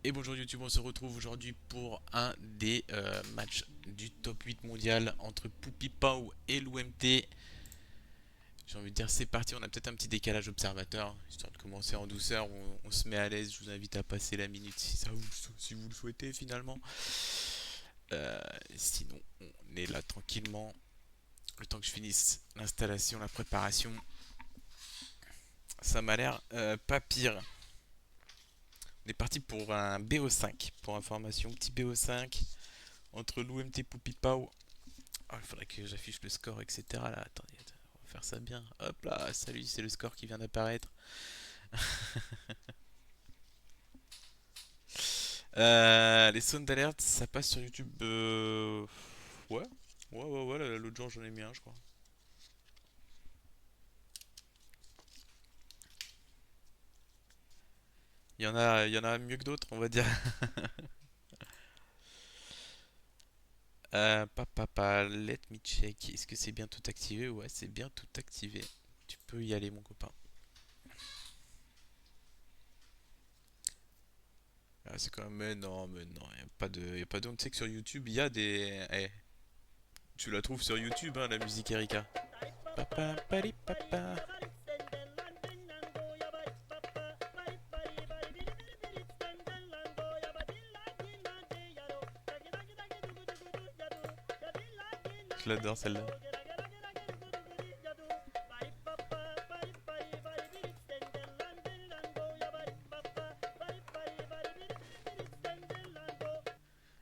Et bonjour YouTube, on se retrouve aujourd'hui pour un des matchs du top 8 mondial entre Pupi Pau et l'OMT. J'ai envie de dire c'est parti, on a peut-être un petit décalage observateur, histoire de commencer en douceur, on se met à l'aise, je vous invite à passer la minute si vous le souhaitez finalement. Euh, Sinon on est là tranquillement, le temps que je finisse l'installation, la préparation. Ça m'a l'air pas pire. On est parti pour un BO5, pour information, petit BO5 entre l'OMT Pupi Pau. Ah, il faudrait que j'affiche le score, etc. Là, attendez, on va faire ça bien. Hop là, salut, c'est le score qui vient d'apparaître. Les zones d'alerte, ça passe sur YouTube. Ouais, ouais, l'autre jour j'en ai mis un, je crois. Il y en a mieux que d'autres, on va dire. Let me check. Est-ce que c'est bien tout activé? Ouais, c'est bien tout activé. Tu peux y aller, mon copain. Ah, c'est quand même. Mais non, il n'y a pas de. Y a pas de. On sait que sur YouTube, il y a des. Eh, tu la trouves sur YouTube, hein, la musique Erika. Papa, pari, papa. Je l'adore celle-là.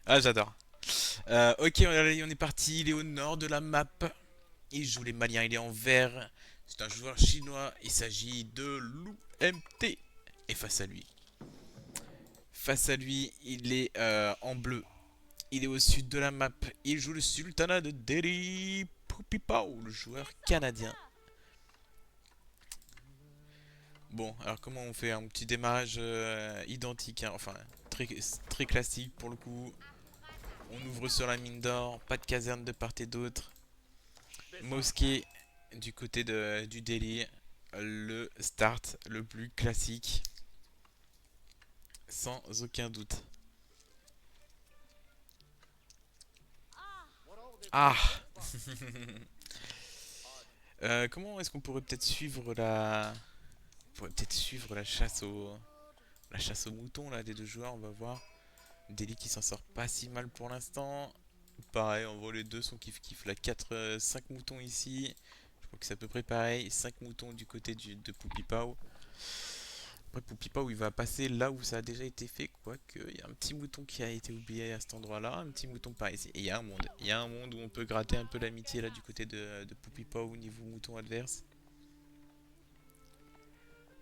Ah, j'adore. Ok, on est parti. Il est au nord de la map. Il joue les Maliens. Il est en vert. C'est un joueur chinois. Il s'agit de Lou MT. Et face à lui, il est en bleu. Il est au sud de la map. Il joue le Sultanat de Delhi. Pupipao, le joueur canadien. Bon, alors comment on fait un petit démarrage identique, hein, enfin très, très classique pour le coup. On ouvre sur la mine d'or, pas de caserne de part et d'autre. Mosquée du côté du Delhi, le start le plus classique, sans aucun doute. Ah. Comment est-ce qu'on pourrait peut-être suivre la chasse aux moutons là des deux joueurs, on va voir. Delhi qui s'en sort pas si mal pour l'instant. Pareil, on voit les deux sont kiff-kiff. La 4, 5 moutons ici. Je crois que c'est à peu près pareil. 5 moutons du côté de Poupipao. Après, Poupipao, il va passer là où ça a déjà été fait. Quoique, il y a un petit mouton qui a été oublié à cet endroit-là. Un petit mouton par ici. Et il y a un monde. Il y a un monde où on peut gratter un peu l'amitié là du côté de Poupipao au niveau mouton adverse.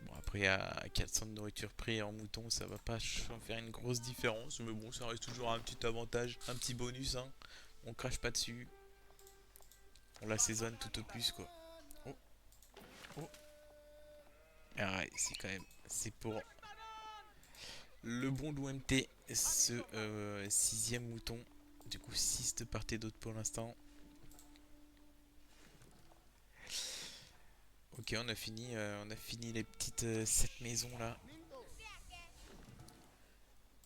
Bon, après, à 400 de nourriture pris en mouton, ça va pas faire une grosse différence. Mais bon, ça reste toujours un petit avantage, un petit bonus, hein. On crache pas dessus. On l'assaisonne tout au plus, quoi. Oh, oh. Ah ouais, c'est quand même. C'est pour le bon l'OMT, ce sixième mouton. Du coup, 6 de part et d'autre pour l'instant. Ok, on a fini les petites 7 maisons là.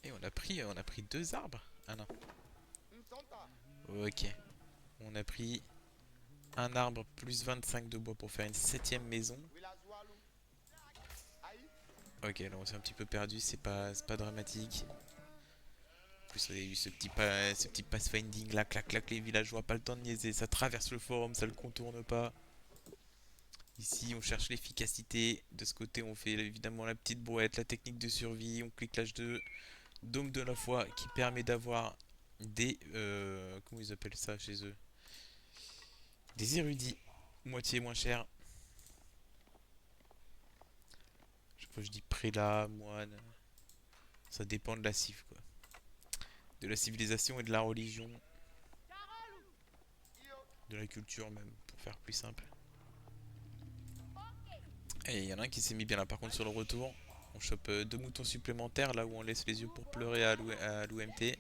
Et on a pris deux arbres. Ah non. Ok. On a pris un arbre plus 25 de bois pour faire une septième maison. Ok, là on s'est un petit peu perdu, c'est pas dramatique. En plus, on a eu ce petit pathfinding là, clac clac, les villageois, pas le temps de niaiser, ça traverse le forum, ça le contourne pas. Ici, on cherche l'efficacité. De ce côté, on fait évidemment la petite brouette, la technique de survie. On clique l'H2, dôme de la foi qui permet d'avoir des. Comment ils appellent ça chez eux? Des érudits, moitié moins cher. Chaque fois, je dis prélat, moine. Ça dépend de la civ, quoi. De la civilisation et de la religion. De la culture, même, pour faire plus simple. Et il y en a un qui s'est mis bien là, par contre, sur le retour. On chope deux moutons supplémentaires là où on laisse les yeux pour pleurer à l'OMT.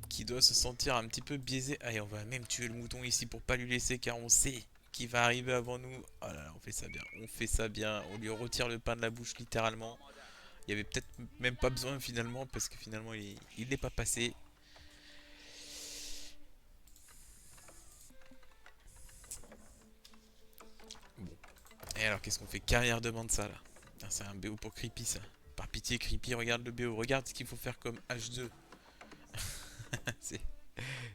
Qui doit se sentir un petit peu biaisé. Allez, on va même tuer le mouton ici pour pas lui laisser car on sait qu'il va arriver avant nous. Oh là là, on fait ça bien. On fait ça bien. On lui retire le pain de la bouche littéralement. Il y avait peut-être même pas besoin finalement parce que finalement il n'est pas passé. Bon. Et alors qu'est-ce qu'on fait? Carrière demande ça là. Putain, c'est un BO pour Creepy ça. Par pitié Creepy, regarde le BO, regarde ce qu'il faut faire comme H2. c'est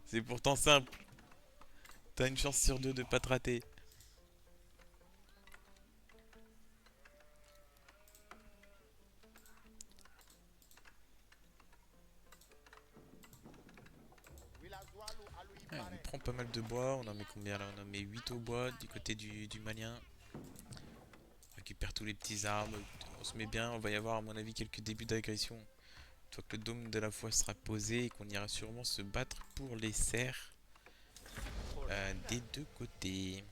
c'est pourtant simple. T'as une chance sur deux de pas te rater. Ouais, on prend pas mal de bois, on en met combien là? On en met 8 au bois du côté du malien. On récupère tous les petits arbres, on se met bien, on va y avoir à mon avis quelques débuts d'agression. Une fois que le dôme de la foi sera posé et qu'on ira sûrement se battre pour les serres des deux côtés.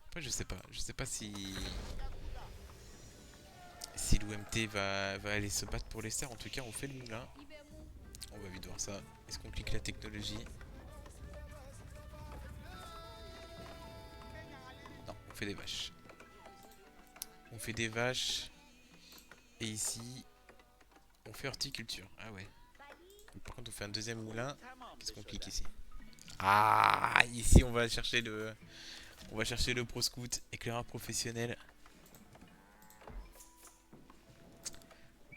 Après je sais pas si l'OMT va aller se battre pour les serres. En tout cas on fait le moulin. On va vite voir ça. Est-ce qu'on clique la technologie? Non, on fait des vaches. On fait des vaches. Et ici, on fait horticulture. Ah ouais. Par contre, on fait un deuxième moulin. Qu'est-ce qu'on clique ici? Ah, ici, on va chercher le pro scout, éclaireur professionnel.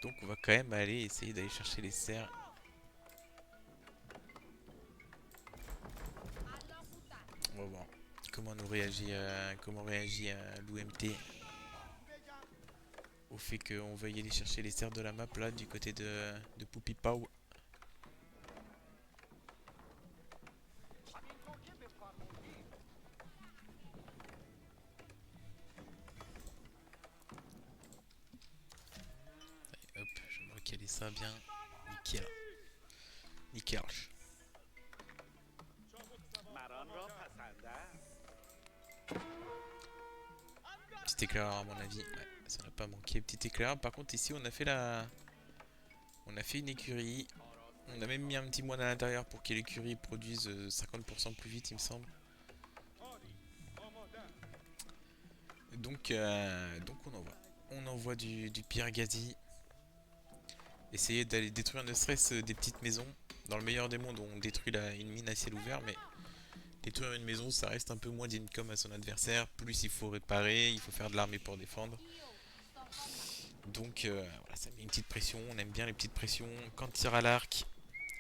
Donc, on va quand même aller essayer d'aller chercher les serres. On va voir comment réagit l'OMT au fait qu'on veuille aller chercher les serres de la map là du côté de Poupy Pow. Hop, je vais me recaler ça bien. Nickel. Nickel. Petit éclaireur à mon avis. Ouais, ça n'a pas manqué. Petit éclaireur. Par contre ici on a fait on a fait une écurie. On a même mis un petit moine à l'intérieur pour que l'écurie produise 50% plus vite il me semble. Donc on envoie. On envoie du Pierre Gazi. Essayer d'aller détruire ne serait-ce des petites maisons. Dans le meilleur des mondes on détruit une mine à ciel ouvert mais détruire une maison ça reste un peu moins d'income à son adversaire. Plus il faut réparer, il faut faire de l'armée pour défendre. Donc voilà, ça met une petite pression, on aime bien les petites pressions. Quand tir à l'arc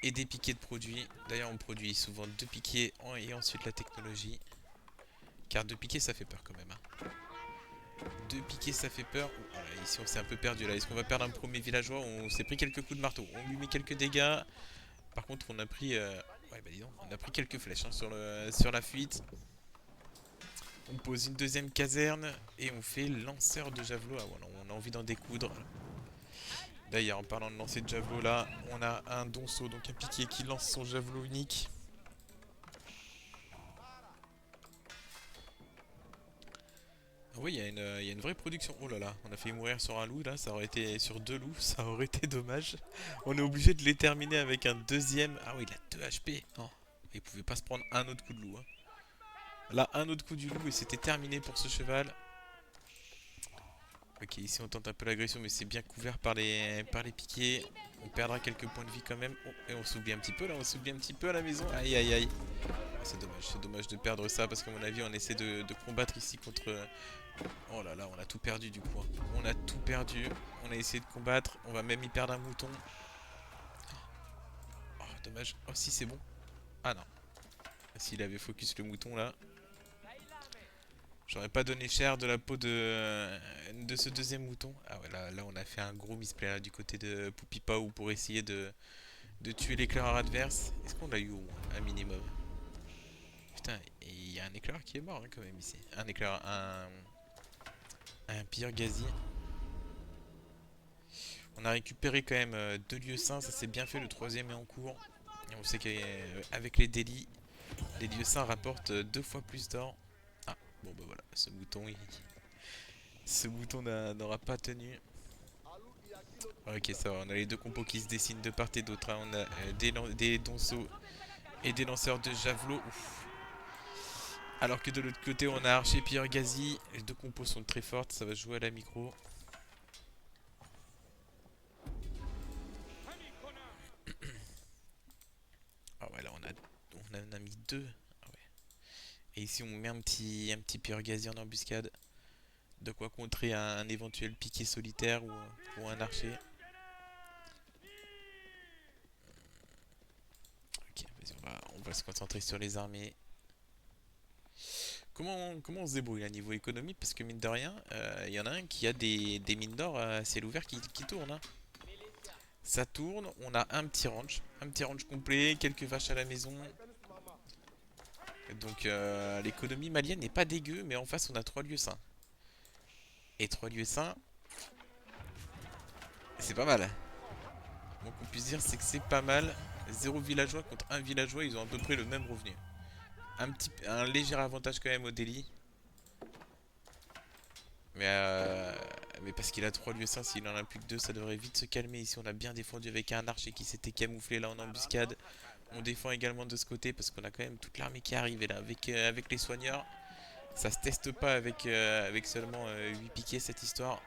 et des piquets de produits. D'ailleurs on produit souvent deux piquets et ensuite la technologie. Car deux piquets ça fait peur quand même. Hein. Deux piquets ça fait peur. Oh, voilà, ici on s'est un peu perdu là. Est-ce qu'on va perdre un premier villageois? On s'est pris quelques coups de marteau. On lui met quelques dégâts. Par contre on a pris... Ouais bah dis donc, on a pris quelques flèches hein, sur la fuite. On pose une deuxième caserne et on fait lanceur de javelot. Ah voilà, on a envie d'en découdre. D'ailleurs, en parlant de lancer de javelot, là, on a un donceau, donc un piqué qui lance son javelot unique. Ah oui, il y a une vraie production. Oh là là, on a fait mourir sur un loup, là, ça aurait été sur deux loups, ça aurait été dommage. On est obligé de les terminer avec un deuxième. Ah oui, il a 2 HP. Non, il pouvait pas se prendre un autre coup de loup. Hein. Là, un autre coup du loup et c'était terminé pour ce cheval. Ok, ici on tente un peu l'agression, mais c'est bien couvert par les piquets. On perdra quelques points de vie quand même. Oh, et on s'oublie un petit peu là, on s'oublie un petit peu à la maison. Aïe aïe aïe. C'est dommage de perdre ça parce qu'à mon avis on essaie de combattre ici contre... Oh là là, on a tout perdu du coup. Hein. On a tout perdu. On a essayé de combattre. On va même y perdre un mouton. Oh, dommage. Oh si, c'est bon. Ah non. S'il avait focus le mouton là. J'aurais pas donné cher de la peau de ce deuxième mouton. Ah ouais, là on a fait un gros misplay là, du côté de Poupipao pour essayer de tuer l'éclaireur adverse. Est-ce qu'on l'a eu au moins un minimum? Putain, il y a un éclaireur qui est mort hein, quand même ici. Un éclaireur, un pire gazi. On a récupéré quand même deux lieux saints, ça s'est bien fait, le troisième est en cours. Et on sait qu'avec les délits, les lieux saints rapportent deux fois plus d'or. Ah, bon bah voilà, ce mouton n'aura pas tenu. Ok, ça va, on a les deux compos qui se dessinent de part et d'autre. Hein. On a des donceaux et des lanceurs de javelot. Ouf. Alors que de l'autre côté, on a Archer et Pierre Gazi. Les deux compos sont très fortes, ça va jouer à la micro. 2. Ah ouais. Et ici on met un petit pire gazier en embuscade. De quoi contrer un éventuel piqué solitaire ou un archer. Ok, vas-y, on va se concentrer sur les armées. Comment on se débrouille à niveau économie? Parce que mine de rien, il y en a un qui a des mines d'or à ciel ouvert qui tournent, hein. Ça tourne, on a un petit ranch complet, quelques vaches à la maison. Donc l'économie malienne n'est pas dégueu, mais en face on a 3 lieux saints. Et 3 lieux saints, c'est pas mal. Donc on puisse dire c'est que c'est pas mal. 0 villageois contre un villageois, ils ont à peu près le même revenu. Un léger avantage quand même au Delhi. Mais, euh, mais parce qu'il a 3 lieux saints, s'il en a plus que 2, ça devrait vite se calmer. Ici on a bien défendu avec un archer qui s'était camouflé là en embuscade. On défend également de ce côté parce qu'on a quand même toute l'armée qui arrive. Et là avec les soigneurs, ça se teste pas avec seulement 8 piquets cette histoire.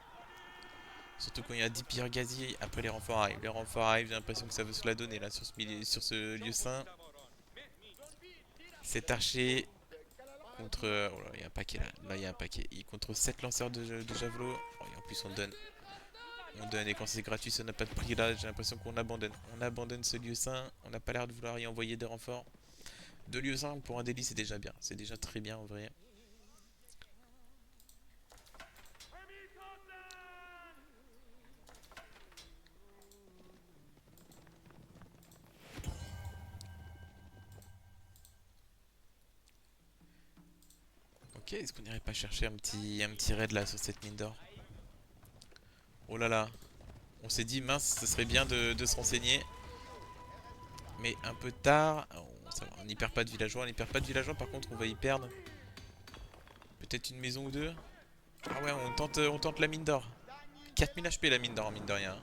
Surtout quand il y a 10 pires gaziers, après les renforts arrivent. Les renforts arrivent, j'ai l'impression que ça veut se la donner là sur ce lieu saint. Cet archer contre... Oh là, il y a un paquet là. Là, il y a un paquet. Il contre 7 lanceurs de javelot. Oh, et en plus, on donne. On donne et quand c'est gratuit, ça n'a pas de prix là. J'ai l'impression qu'on abandonne. On abandonne ce lieu saint. On n'a pas l'air de vouloir y envoyer des renforts. 2 lieux saints pour un délit, c'est déjà bien. C'est déjà très bien en vrai. Ok, est-ce qu'on n'irait pas chercher un petit raid là sur cette mine d'or? Oh là là. On s'est dit, mince, ce serait bien de se renseigner. Mais un peu tard. On n'y perd pas de villageois. On n'y perd pas de villageois, par contre, on va y perdre. Peut-être une maison ou deux. Ah ouais, on tente la mine d'or. 4000 HP la mine d'or, mine de rien.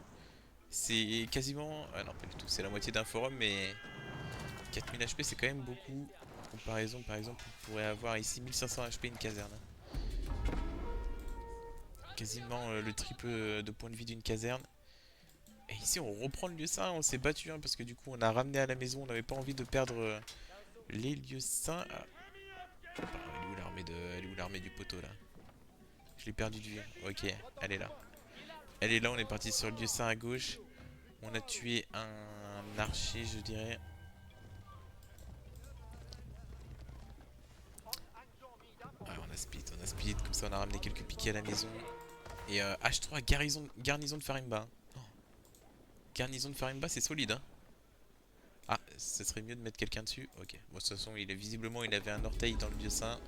C'est quasiment... Ah non, pas du tout. C'est la moitié d'un forum, mais 4000 HP, c'est quand même beaucoup. En comparaison, par exemple, on pourrait avoir ici 1500 HP une caserne. Quasiment le triple de points de vie d'une caserne. Et ici, on reprend le lieu saint. On s'est battu, hein, parce que du coup, on a ramené à la maison. On n'avait pas envie de perdre les lieux saints. Ah, elle est où l'armée du poteau, là? Je l'ai perdu de vue. Ok, elle est là. Elle est là, on est parti sur le lieu saint à gauche. On a tué un archer, je dirais. Ah, on a split, comme ça on a ramené quelques piquets à la maison. Et H3, garnison de Farimba. Oh, garnison de Farimba, c'est solide, hein. Ah, ce serait mieux de mettre quelqu'un dessus. Ok, bon, de toute façon, visiblement, il avait un orteil dans le lieu saint.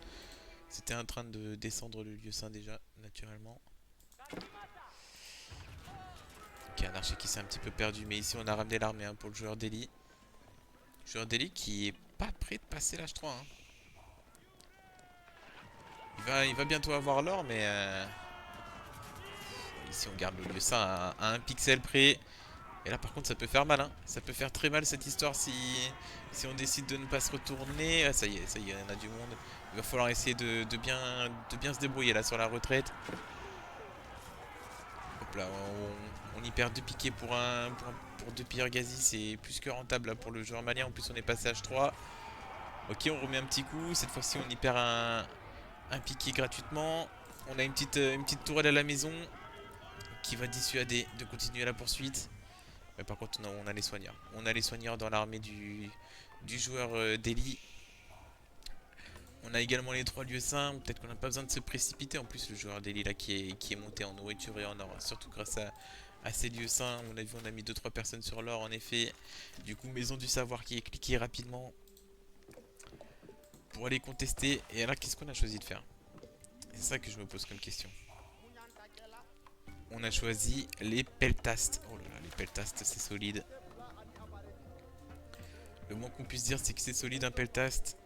C'était en train de descendre le lieu saint déjà, naturellement. Ok, un archer qui s'est un petit peu perdu, mais ici on a ramené l'armée, hein, pour le joueur d'Eli. Joueur d'Eli qui est pas prêt de passer l'H3, hein. Il va bientôt avoir l'or, mais ici on garde le lieu saint à 1 pixel près. Et là par contre ça peut faire mal, hein. Ça peut faire très mal cette histoire si on décide de ne pas se retourner. Ah, ça y est, il y en a du monde. Il va falloir essayer de bien se débrouiller là sur la retraite. Hop là, on y perd 2 piquets pour 2 pires gazis, c'est plus que rentable là, pour le joueur malien. En plus on est passé H3. Ok, on remet un petit coup. Cette fois-ci on y perd un piquet gratuitement. On a une petite tourelle à la maison qui va dissuader de continuer la poursuite. Mais par contre, on a les soigneurs. On a les soigneurs dans l'armée du joueur d'Eli. On a également les 3 lieux saints. Peut-être qu'on n'a pas besoin de se précipiter. En plus, le joueur d'Eli là qui est monté en nourriture et en or. Surtout grâce à ces lieux saints. On a vu, on a mis 2-3 personnes sur l'or en effet. Du coup, maison du savoir qui est cliquée rapidement pour aller contester. Et alors, qu'est-ce qu'on a choisi de faire? C'est ça que je me pose comme question. On a choisi les peltastes. Oh là là, les peltastes, c'est solide. Le moins qu'on puisse dire, c'est que c'est solide un peltaste.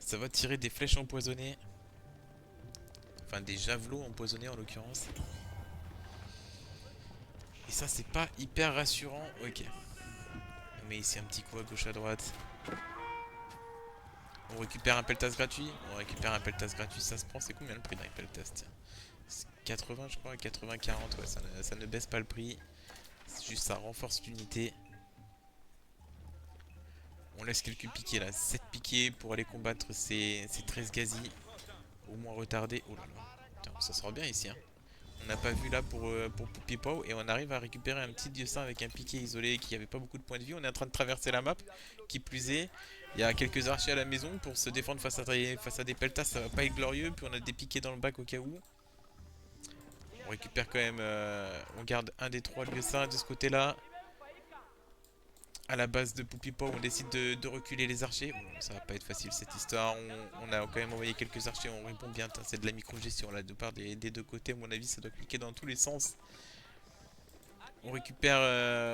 Ça va tirer des flèches empoisonnées. Enfin, des javelots empoisonnés en l'occurrence. Et ça, c'est pas hyper rassurant. Ok. On met ici un petit coup à gauche à droite. On récupère un peltas gratuit. On récupère un peltas gratuit. Ça se prend. C'est combien le prix d'un peltas? Tiens. 80, je crois. 80-40. Ouais, ça ne baisse pas le prix. C'est juste ça renforce l'unité. On laisse quelques piquets là, 7 piquets pour aller combattre ces 13 gazis. Au moins retardés. Oh là là. Putain, ça sera bien ici, hein. On n'a pas vu là pour Poupie Pau et on arrive à récupérer un petit dieu saint avec un piqué isolé qui avait pas beaucoup de points de vie. On est en train de traverser la map, qui plus est. Il y a quelques archers à la maison pour se défendre face à des peltas, ça va pas être glorieux. Puis on a des piquets dans le bac au cas où. On récupère quand même, on garde un des trois lieux saints de ce côté-là. À la base de Poupipo, on décide de reculer les archers. Bon, ça va pas être facile cette histoire. On a quand même envoyé quelques archers, on répond bien. C'est de la micro-gestion là, de part des deux côtés. À mon avis, ça doit cliquer dans tous les sens. On récupère,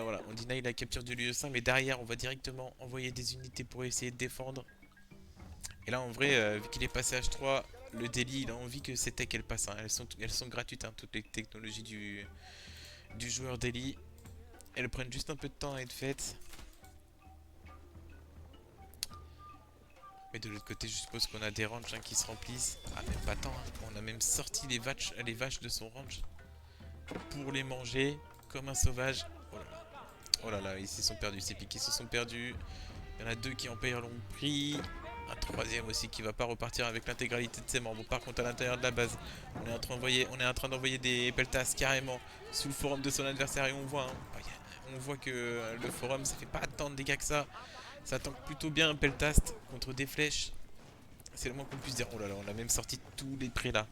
voilà, on deny la capture du lieu saint, mais derrière, on va directement envoyer des unités pour essayer de défendre. Et là, en vrai, vu qu'il est passé H3, le Daily, il a envie que ces techs elles passent, hein. Elles sont gratuites, hein, toutes les technologies du joueur Daily. Elles prennent juste un peu de temps à être faites. Mais de l'autre côté, je suppose qu'on a des ranges, hein, qui se remplissent. Ah, même pas tant, hein. On a même sorti les vaches de son range pour les manger comme un sauvage. Oh là là. Oh là là, ils se sont perdus. Ces piquets se sont perdus. Il y en a deux qui en payent long prix. Un troisième aussi qui va pas repartir avec l'intégralité de ses membres. Par contre, à l'intérieur de la base, on est en train d'envoyer des peltas carrément sous le forum de son adversaire. Et on voit, hein, on voit que le forum, ça fait pas tant de dégâts que ça. Ça tank plutôt bien un peltast contre des flèches. C'est le moins qu'on puisse dire. Oh là là, on a même sorti tous les prés là.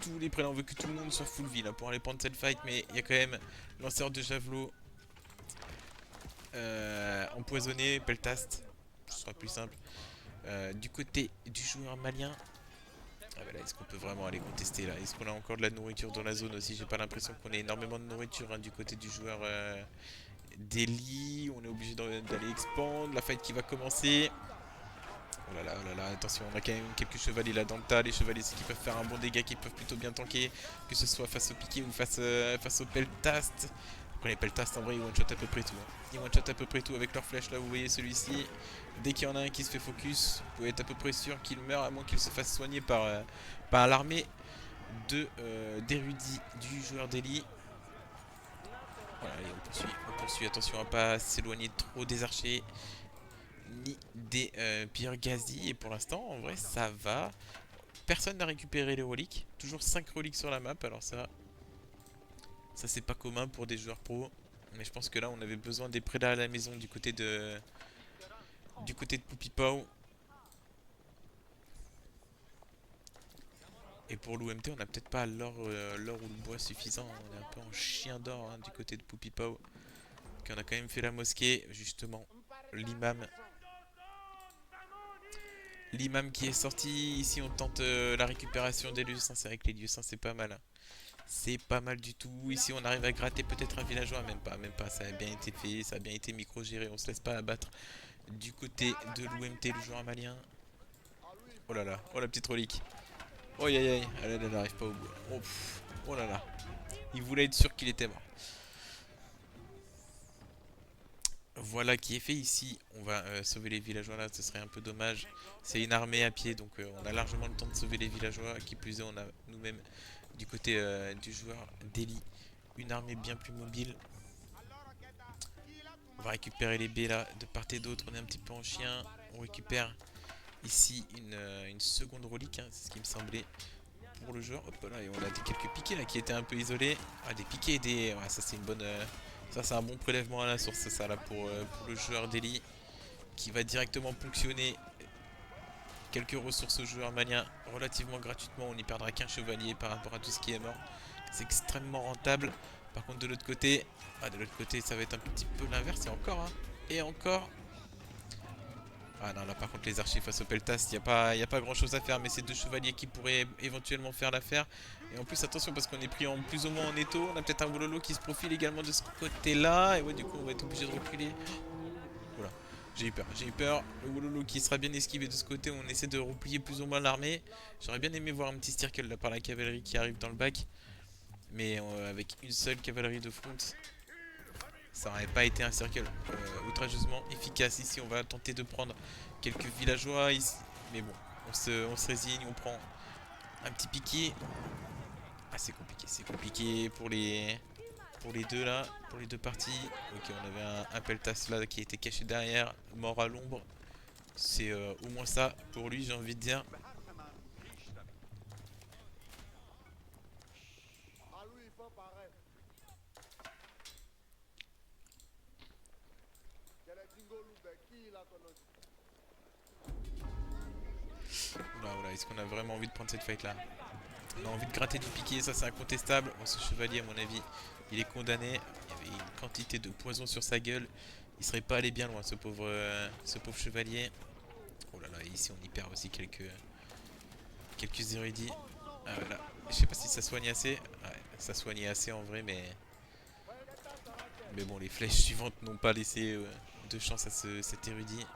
Tous les prés là, on veut que tout le monde soit full vie là pour aller prendre cette fight. Mais il y a quand même lanceur de javelot, empoisonné, peltast. Ce sera plus simple. Du côté du joueur malien, ah bah là, est-ce qu'on peut vraiment aller contester là? Est-ce qu'on a encore de la nourriture dans la zone aussi? J'ai pas l'impression qu'on ait énormément de nourriture, hein, du côté du joueur Delhi. On est obligé d'aller expand. La fight qui va commencer. Oh là là, attention, on a quand même quelques chevaliers là dans le tas. Les chevaliers, c'est qui peuvent faire un bon dégât, qui peuvent plutôt bien tanker, que ce soit face au piqué ou face au peltast. Après les peltasts en vrai ils one shot à peu près tout, hein. Ils one shot à peu près tout avec leurs flèches là, vous voyez celui-ci. Dès qu'il y en a un qui se fait focus, vous pouvez être à peu près sûr qu'il meurt à moins qu'il se fasse soigner par l'armée d'érudits du joueur d'Eli. Voilà, et on poursuit, attention à pas s'éloigner trop des archers ni des pires gazis. Et pour l'instant, en vrai, ça va. Personne n'a récupéré les reliques. Toujours 5 reliques sur la map, alors ça c'est pas commun pour des joueurs pro. Mais je pense que là, on avait besoin des prédas à la maison du côté de Poupipao. Et pour l'OMT, on n'a peut-être pas l'or ou le bois suffisant. On est un peu en chien d'or, hein, du côté de Poupipao. Donc on a quand même fait la mosquée, justement. L'imam. L'imam qui est sorti. Ici, on tente la récupération des lieux saints. C'est vrai que les lieux saints, c'est pas mal, hein. C'est pas mal du tout. Ici, on arrive à gratter peut-être un villageois. Même pas, même pas. Ça a bien été fait. Ça a bien été micro-géré. On se laisse pas abattre du côté de l'OMT, le joueur malien. Oh là là. Oh la petite relique. Oh aïe aïe aïe. Elle n'arrive pas au bout. Oh, oh là là. Il voulait être sûr qu'il était mort. Voilà qui est fait ici. On va sauver les villageois là. Ce serait un peu dommage. C'est une armée à pied. Donc on a largement le temps de sauver les villageois. Qui plus est, on a nous-mêmes du côté du joueur Delhi une armée bien plus mobile. On va récupérer les B là de part et d'autre. On est un petit peu en chien. On récupère ici une seconde relique, hein, c'est ce qui me semblait pour le joueur. Hop là, et on a quelques piquets là qui étaient un peu isolés. Ah, des piquets et des. Ouais, ça c'est une bonne. Ça c'est un bon prélèvement à la source, c'est ça là pour le joueur d'Eli qui va directement ponctionner quelques ressources au joueur malien relativement gratuitement. On n'y perdra qu'un chevalier par rapport à tout ce qui est mort. C'est extrêmement rentable. Par contre de l'autre côté, ça va être un petit peu l'inverse et encore, hein. Et encore. Ah non, là par contre les archers face au Peltas, y a pas grand chose à faire, mais c'est deux chevaliers qui pourraient éventuellement faire l'affaire. Et en plus attention parce qu'on est pris en plus ou moins en étau, on a peut-être un Wololo qui se profile également de ce côté là. Et ouais, du coup on va être obligé de reculer. Voilà, j'ai eu peur. Le Wololo qui sera bien esquivé de ce côté, on essaie de replier plus ou moins l'armée. J'aurais bien aimé voir un petit circle là par la cavalerie qui arrive dans le bac. Mais avec une seule cavalerie de front, ça n'aurait pas été un circle outrageusement efficace. Ici on va tenter de prendre quelques villageois ici. Mais bon, on se résigne, on prend un petit piqué. Ah c'est compliqué pour les deux là, pour les deux parties. Ok, on avait un Peltas là qui était caché derrière, mort à l'ombre. C'est au moins ça pour lui, j'ai envie de dire. Oula, oula, est-ce qu'on a vraiment envie de prendre cette fight là? On a envie de gratter du piqué, ça c'est incontestable. Bon, ce chevalier, à mon avis, il est condamné. Il y avait une quantité de poison sur sa gueule. Il serait pas allé bien loin, ce pauvre chevalier. Oh là là, ici on y perd aussi quelques érudits. Ah, voilà. Je sais pas si ça soigne assez. Ouais, ça soignait assez en vrai, mais bon, les flèches suivantes n'ont pas laissé de chance à cet érudit.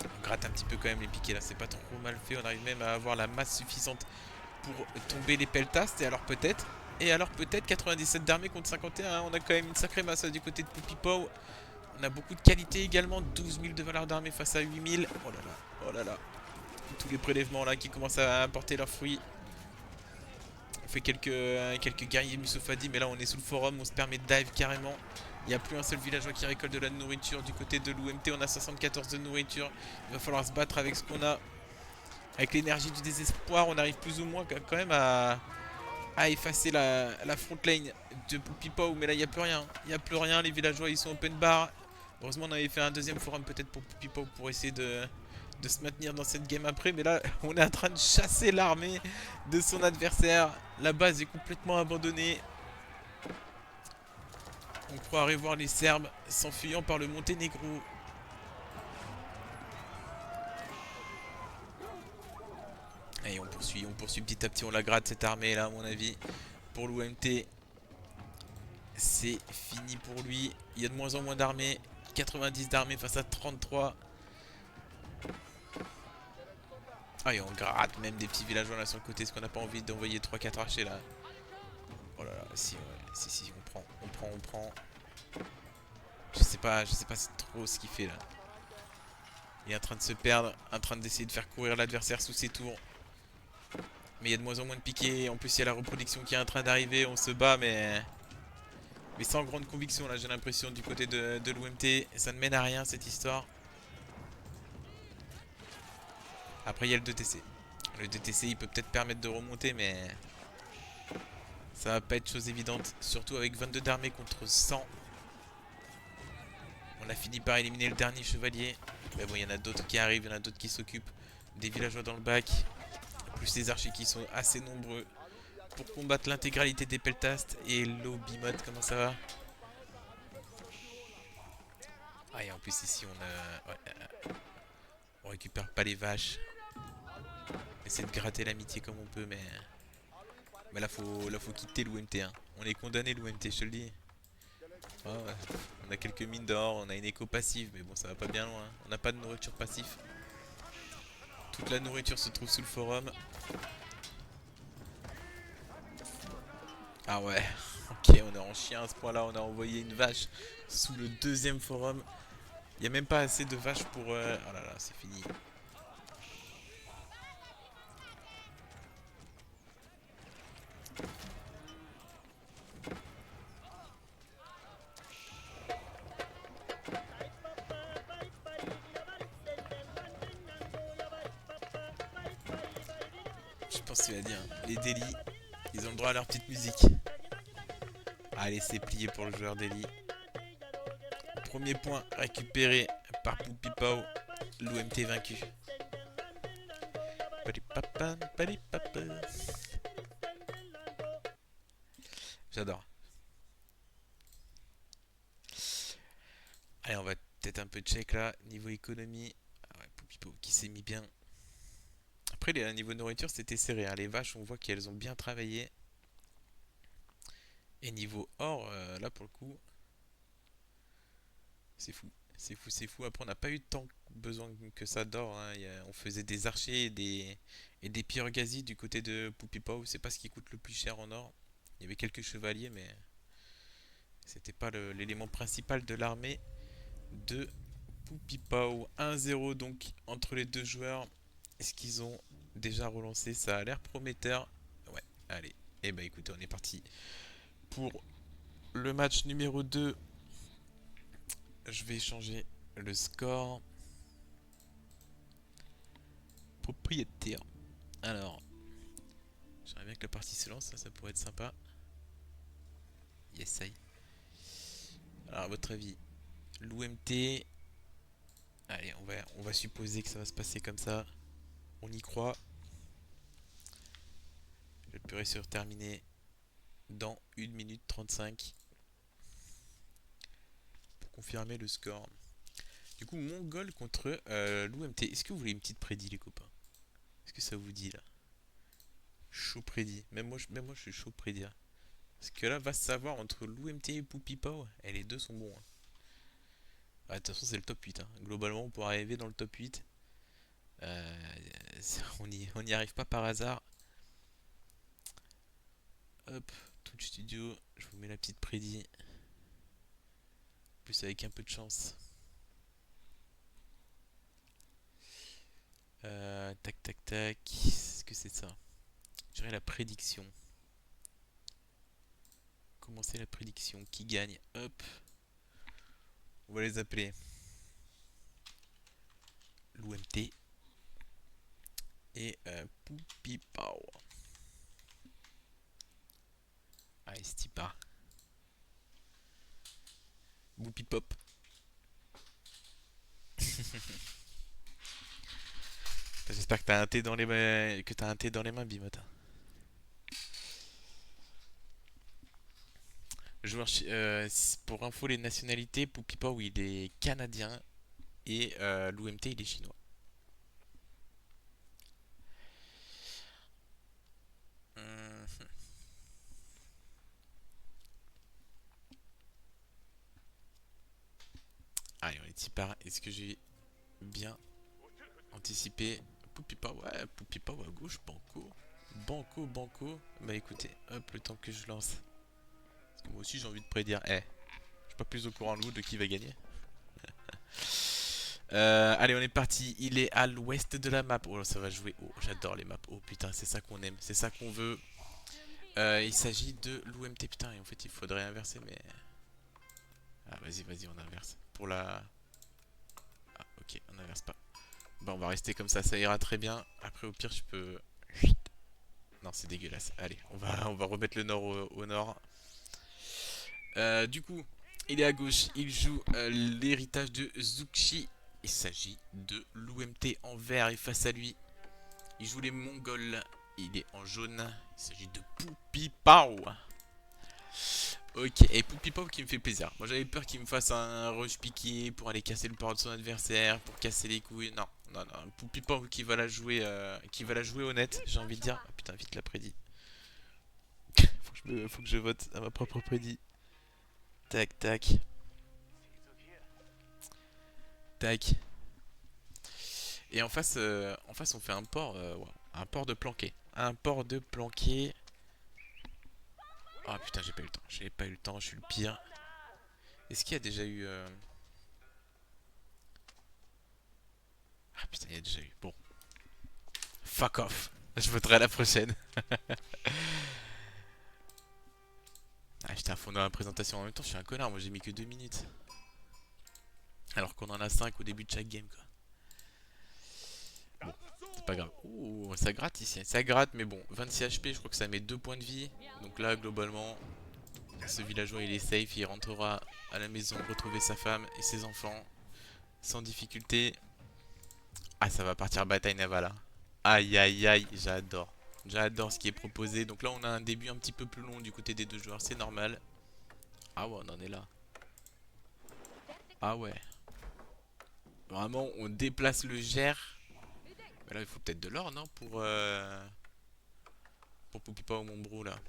On gratte un petit peu quand même les piquets là, c'est pas trop mal fait. On arrive même à avoir la masse suffisante pour tomber les peltastes. Et alors peut-être 97 d'armée contre 51. On a quand même une sacrée masse du côté de Pupipo. On a beaucoup de qualité également. 12 000 de valeur d'armée face à 8 000. Oh là là, oh là là. Tous les prélèvements là qui commencent à apporter leurs fruits. On fait quelques guerriers Musofadi, mais là on est sous le forum, on se permet de dive carrément. Il n'y a plus un seul villageois qui récolte de la nourriture. Du côté de l'UMT, on a 74 de nourriture. Il va falloir se battre avec ce qu'on a. Avec l'énergie du désespoir, on arrive plus ou moins quand même à effacer la front lane de Pupipo. Mais là, il n'y a plus rien. Il n'y a plus rien. Les villageois, ils sont open bar. Heureusement, on avait fait un deuxième forum peut-être pour Pupipo pour essayer de se maintenir dans cette game après. Mais là, on est en train de chasser l'armée de son adversaire. La base est complètement abandonnée. On croirait voir les Serbes s'enfuyant par le Monténégro. Et on poursuit petit à petit, on la gratte cette armée là à mon avis. Pour l'OMT, c'est fini pour lui. Il y a de moins en moins d'armées. 90 d'armées face à 33. Ah et on gratte même des petits villageois là sur le côté. Est-ce qu'on n'a pas envie d'envoyer 3-4 archers là? Oh là là, si, ouais. Si, on prend. Je sais pas trop ce qu'il fait là. Il est en train de se perdre, en train d'essayer de faire courir l'adversaire sous ses tours. Mais il y a de moins en moins de piquets. En plus, il y a la reproduction qui est en train d'arriver. On se bat, mais sans grande conviction. Là, j'ai l'impression du côté de l'OMT. Ça ne mène à rien cette histoire. Après, il y a le 2TC. Le 2TC, il peut peut-être permettre de remonter, mais ça va pas être chose évidente. Surtout avec 22 d'armée contre 100. On a fini par éliminer le dernier chevalier. Mais bon, il y en a d'autres qui arrivent. Il y en a d'autres qui s'occupent. Des villageois dans le bac. Plus les archers qui sont assez nombreux pour combattre l'intégralité des peltastes. Et l'Obimod, comment ça va? Ah, et en plus ici on récupère pas les vaches. On essaie de gratter l'amitié comme on peut, mais là faut quitter l'UMT, hein. On est condamné l'UMT, je te le dis. Ah ouais. On a quelques mines d'or, on a une éco passive, mais bon ça va pas bien loin, hein. On n'a pas de nourriture passive. Toute la nourriture se trouve sous le forum. Ah ouais, ok, on est en chien à ce point là, on a envoyé une vache sous le deuxième forum. Il n'y a même pas assez de vaches pour... Oh là là, c'est fini. Je pense que tu l'as dit, hein. Les délits, ils ont le droit à leur petite musique. Allez, c'est plié pour le joueur d'Eli. Premier point récupéré par Poupipao. L'OMT vaincu. J'adore. Allez, on va peut-être un peu check là. Niveau économie. Ah ouais, Poupipao qui s'est mis bien. Après, niveau nourriture, c'était serré, hein. Les vaches, on voit qu'elles ont bien travaillé. Et niveau or, là pour le coup, c'est fou. C'est fou. Après, on n'a pas eu tant besoin que ça d'or, hein. On faisait des archers et des pierres gazies du côté de Poupipao. C'est pas ce qui coûte le plus cher en or. Il y avait quelques chevaliers, mais c'était pas l'élément principal de l'armée de Poupipao. 1-0 donc entre les deux joueurs. Est-ce qu'ils ont déjà relancé? Ça a l'air prometteur. Ouais, allez. Et bah écoutez, on est parti pour le match numéro 2. Je vais changer le score. propriétaire. Alors, j'aimerais bien que la partie se lance, ça pourrait être sympa. Yes, ça y est. Alors, à votre avis, l'OMT. Allez, on va supposer que ça va se passer comme ça. On y croit. Je pourrais sur terminer dans 1 minute 35 pour confirmer le score. Du coup, Mongol contre l'OMT. Est-ce que vous voulez une petite prédit, les copains? Est-ce que ça vous dit là? Chaud prédit. Même moi, je suis chaud prédire. Parce que là, va se savoir entre l'OMT et Poupy Pow. Et les deux sont bons, hein. De toute façon, c'est le top 8, hein. Globalement, pour arriver dans le top 8, euh, on n'y arrive pas par hasard. Hop, Twitch Studio, je vous mets la petite prédit. Plus avec un peu de chance. Tac, tac, tac. Est-ce que c'est ça? Je dirais la prédiction. Commencer la prédiction. Qui gagne? Hop. On va les appeler l'OMT et Poupy Pow. Allez, Stipa. Boupy Pop. J'espère que t'as un thé dans les mains, Bimotin. Joueur pour info les nationalités, Poupy Pow il est canadien et l'OMT il est chinois. Hum. Allez, on est Tipar. Est-ce que j'ai bien anticipé? Poupy Pow, ouais, Poupy Pow à gauche, banco. Banco, banco. Bah écoutez, hop, le temps que je lance. Parce que moi aussi j'ai envie de prédire. Je suis pas plus au courant de vous de qui va gagner. Allez, on est parti. Il est à l'ouest de la map. Oh, ça va jouer. Oh, j'adore les maps. Oh putain, c'est ça qu'on aime. C'est ça qu'on veut. Il s'agit de l'OMT. Putain, et en fait, il faudrait inverser, mais. Ah, vas-y, on inverse. Pour la. Ah, ok, on inverse pas. Bon, on va rester comme ça ira très bien. Après, au pire, je peux. Non, c'est dégueulasse. Allez, on va remettre le nord au nord. Du coup, il est à gauche. Il joue l'héritage de Zuxi. Il s'agit de l'OMT en vert et face à lui, il joue les Mongols. Il est en jaune. Il s'agit de Poupy Pow. Ok, et Poupy Pow qui me fait plaisir. Moi j'avais peur qu'il me fasse un rush piqué pour aller casser le port de son adversaire, pour casser les couilles. Non, non, non. Poupy Pow qui va la jouer honnête, j'ai envie de dire. Oh, putain, vite la prédit. Faut que je vote à ma propre prédit. Tac, tac. Tac. Et en face, on fait ouais, un port de planqué. Un port de planqué. Oh putain, j'ai pas eu le temps. J'ai pas eu le temps, je suis le pire. Est-ce qu'il y a déjà eu. Ah putain, il y a déjà eu. Bon. Fuck off. Je voterai à la prochaine. Ah, j'étais à fond dans la présentation en même temps, je suis un connard. Moi j'ai mis que 2 minutes. Alors qu'on en a 5 au début de chaque game, quoi. Bon, c'est pas grave. Ouh, ça gratte ici. Ça gratte, mais bon. 26 HP, je crois que ça met 2 points de vie. Donc là, globalement, ce villageois il est safe. Il rentrera à la maison retrouver sa femme et ses enfants sans difficulté. Ah, ça va partir bataille navale, hein. Aïe aïe aïe, j'adore. J'adore ce qui est proposé. Donc là, on a un début un petit peu plus long du côté des deux joueurs, c'est normal. Ah ouais, on en est là. Ah ouais. Vraiment, on déplace le GER. Mais là, il faut peut-être de l'or, non? Pour Poupipa ou Montbrou, là.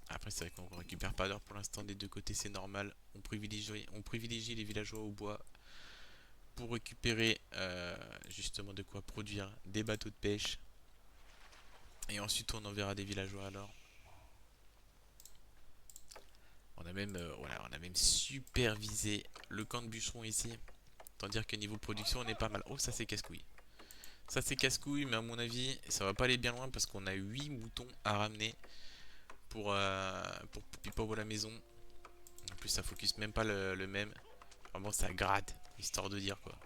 Après, c'est vrai qu'on récupère pas d'or pour l'instant des deux côtés, c'est normal. On privilégie les villageois au bois pour récupérer justement de quoi produire des bateaux de pêche. Et ensuite, on enverra des villageois alors. Voilà, on a même supervisé le camp de bûcherons ici. Tant dire que niveau production, on est pas mal. Oh, ça c'est casse-couille. Ça c'est casse-couille, mais à mon avis, ça va pas aller bien loin parce qu'on a 8 moutons à ramener pour Pipo à la maison. En plus, ça focus même pas le même. Vraiment, ça gratte, histoire de dire quoi.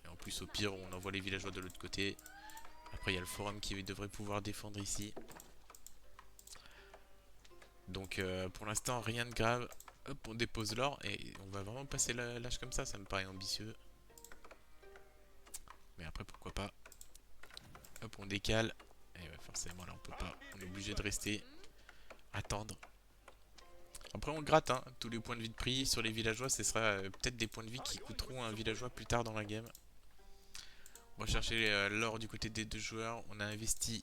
Et en plus, au pire, on envoie les villageois de l'autre côté. Après il y a le forum qui devrait pouvoir défendre ici. Donc pour l'instant rien de grave. Hop, on dépose l'or et on va vraiment passer l'âge comme ça me paraît ambitieux. Mais après pourquoi pas. Hop, on décale. Et ouais, forcément là on peut pas. On est obligé de rester. Attendre. Après on gratte hein, tous les points de vie de prix sur les villageois. Ce sera peut-être des points de vie qui coûteront un villageois plus tard dans la game. On va chercher l'or du côté des deux joueurs. On a investi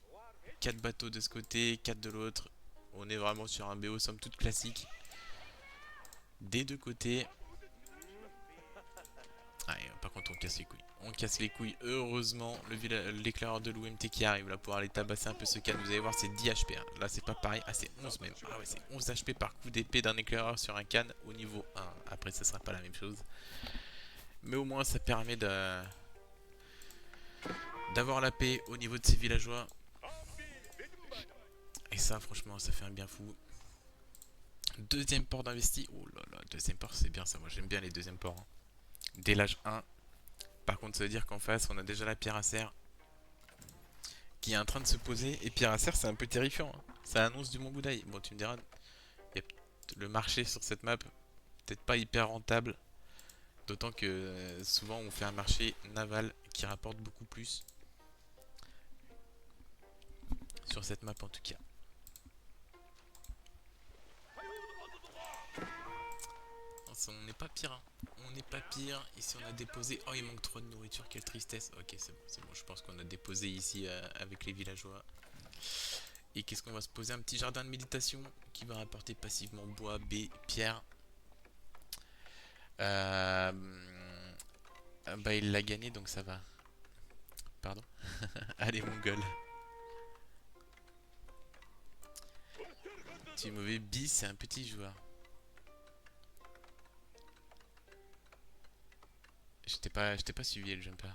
4 bateaux de ce côté, 4 de l'autre. On est vraiment sur un BO somme toute classique. Des deux côtés. Ah, par contre on casse les couilles. On casse les couilles. Heureusement l'éclaireur de l'OMT qui arrive là pour aller tabasser un peu ce canne. Vous allez voir c'est 10 HP. Hein. Là c'est pas pareil. Ah c'est 11 même. Ah ouais c'est 11 HP par coup d'épée d'un éclaireur sur un canne au niveau 1. Après ça sera pas la même chose. Mais au moins ça permet d'avoir la paix au niveau de ces villageois. Et ça franchement ça fait un bien fou. Deuxième port d'investi. Oh là là, deuxième port c'est bien ça. Moi j'aime bien les deuxièmes ports. Hein. Dès l'âge 1. Par contre ça veut dire qu'en face on a déjà la pierre à serre qui est en train de se poser. Et pierre à serre c'est un peu terrifiant. Hein. Ça annonce du Mont Boudaï. Bon tu me diras, y a le marché sur cette map peut-être pas hyper rentable. D'autant que souvent on fait un marché naval qui rapporte beaucoup plus. Sur cette map en tout cas. On n'est pas pire. Hein. On n'est pas pire. Ici on a déposé. Oh il manque 3 de nourriture. Quelle tristesse. Ok c'est bon, c'est bon. Je pense qu'on a déposé ici avec les villageois. Et qu'est-ce qu'on va se poser? Un petit jardin de méditation qui va rapporter passivement bois, baies, pierre. Bah il l'a gagné donc ça va. Pardon. Allez mongol. Tu es mauvais. Bis c'est un petit joueur. Je t'ai pas suivi le jumper.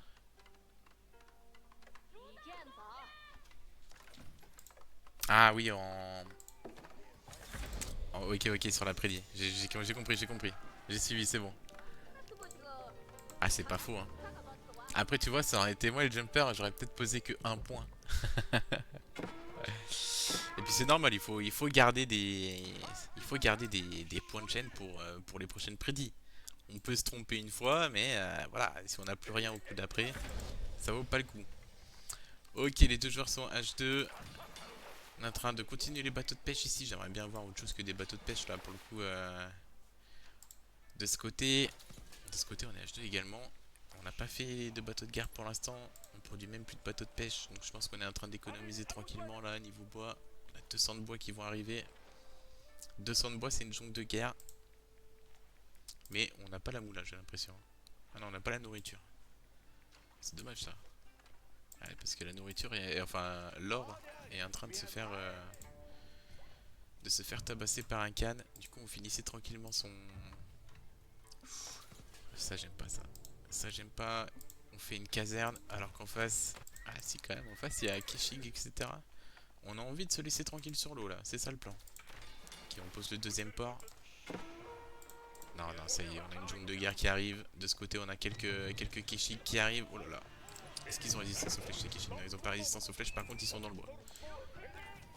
Ah oui ok ok sur la prédit. J'ai compris, j'ai compris. J'ai suivi, c'est bon. Ah c'est pas faux hein. Après tu vois ça aurait été moi le jumper, j'aurais peut-être posé que 1 point. Et puis c'est normal, il faut garder des points de chaîne pour les prochaines prédits. On peut se tromper une fois, mais voilà, si on n'a plus rien au coup d'après, ça vaut pas le coup. Ok, les deux joueurs sont H2. On est en train de continuer les bateaux de pêche ici. J'aimerais bien voir autre chose que des bateaux de pêche là pour le coup. De ce côté. De ce côté, on est H2 également. On n'a pas fait de bateau de guerre pour l'instant. On produit même plus de bateaux de pêche. Donc je pense qu'on est en train d'économiser tranquillement là, niveau bois. On a 200 de bois qui vont arriver. 200 de bois, c'est une jonque de guerre. Mais on n'a pas la moula, j'ai l'impression. Ah non, on n'a pas la nourriture. C'est dommage ça. Ouais, parce que la nourriture, enfin l'or est en train de se faire tabasser par un canne. Du coup, on finissait tranquillement son... Ça, j'aime pas ça. Ça, j'aime pas. On fait une caserne alors qu'en face... Ah si, quand même, en face, il y a Keshig, etc. On a envie de se laisser tranquille sur l'eau, là. C'est ça le plan. Ok, on pose le deuxième port. Non, non, ça y est, on a une jungle de guerre qui arrive. De ce côté, on a quelques Keshig qui arrivent. Oh là là. Est-ce qu'ils ont résistance aux flèches, ces Keshig? Non, ils ont pas résistance aux flèches. Par contre, ils sont dans le bois.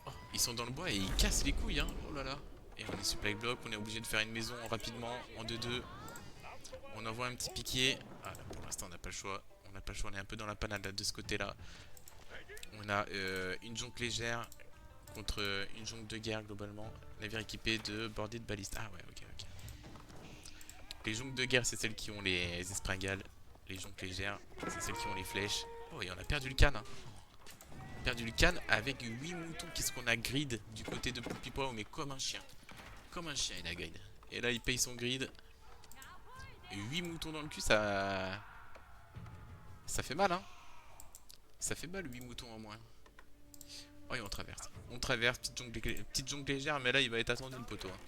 Oh, ils sont dans le bois et ils cassent les couilles, hein. Oh là là. Et on est supply block. On est obligé de faire une maison rapidement, en 2-2. On envoie un petit piqué. Ah là, pour l'instant, on n'a pas le choix. On n'a pas le choix, on est un peu dans la panade là, de ce côté-là. On a une jonque légère contre une jonque de guerre globalement. Navire équipé de bordées de balistes. Ah ouais, ok, ok. Les jonques de guerre, c'est celles qui ont les espringales. Les jonques légères, c'est celles qui ont les flèches. Oh, et on a perdu le canne. Hein. On a perdu le canne avec 8 moutons. Qu'est-ce qu'on a grid du côté de Poupipois? Mais comme un chien. Comme un chien, il a grid. Et là, il paye son grid. 8 moutons dans le cul, ça fait mal, hein. Ça fait mal, 8 moutons en moins. Oh, et on traverse. On traverse, petite jonque légère, mais là, il va être attendu le poteau. Hein.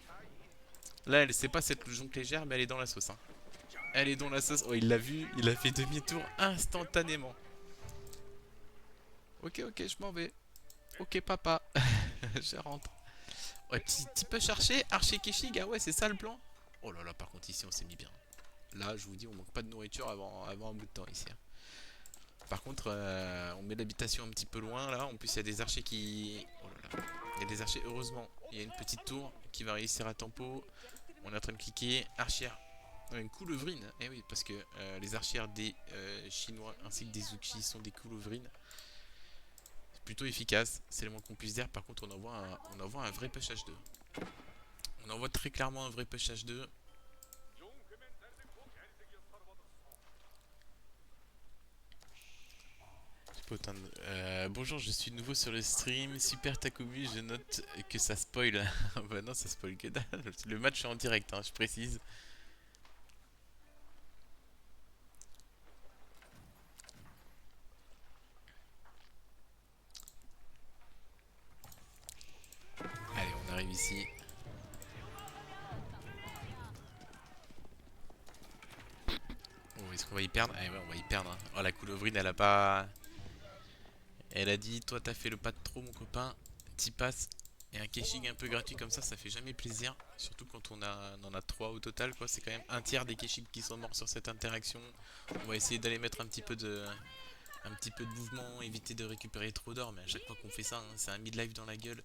Là, c'est pas cette jonque légère, mais elle est dans la sauce. Hein. Elle est dans la sauce. Oh, il l'a vu, il a fait demi-tour instantanément. Ok, ok, je m'en vais. Ok, papa. Je rentre. Ouais, petit peu chercher, Archer Keshig, ah ouais, c'est ça le plan. Oh là là, par contre, ici, on s'est mis bien. Là, je vous dis, on manque pas de nourriture avant un bout de temps ici. Hein. Par contre, on met l'habitation un petit peu loin là. En plus, il y a des archers qui... Oh là là. Il y a des archers, heureusement. Il y a une petite tour qui va réussir à tempo. On est en train de cliquer. Archère. Une coulevrine. Eh oui, parce que les archères des Chinois ainsi que des Zuki sont des coulevrines. C'est plutôt efficace. C'est le moins qu'on puisse dire. Par contre, on envoie un vrai push H2. On envoie très clairement un vrai push H2. Bonjour, je suis nouveau sur le stream. Super Takumi, je note que ça spoil. Bah non, ça spoil que dalle. Le match est en direct, hein, je précise. Allez, on arrive ici. Oh, est-ce qu'on va y perdre? Ah ouais, on va y perdre, hein. Oh, la coulevrine, elle a pas... Elle a dit, toi t'as fait le pas de trop mon copain. T'y passes. Et un caching un peu gratuit comme ça fait jamais plaisir. Surtout quand on en a 3 au total, quoi. C'est quand même un tiers des cachings qui sont morts sur cette interaction. On va essayer d'aller mettre un petit peu de mouvement, éviter de récupérer trop d'or. Mais à chaque fois qu'on fait ça, hein, c'est un mid-life dans la gueule.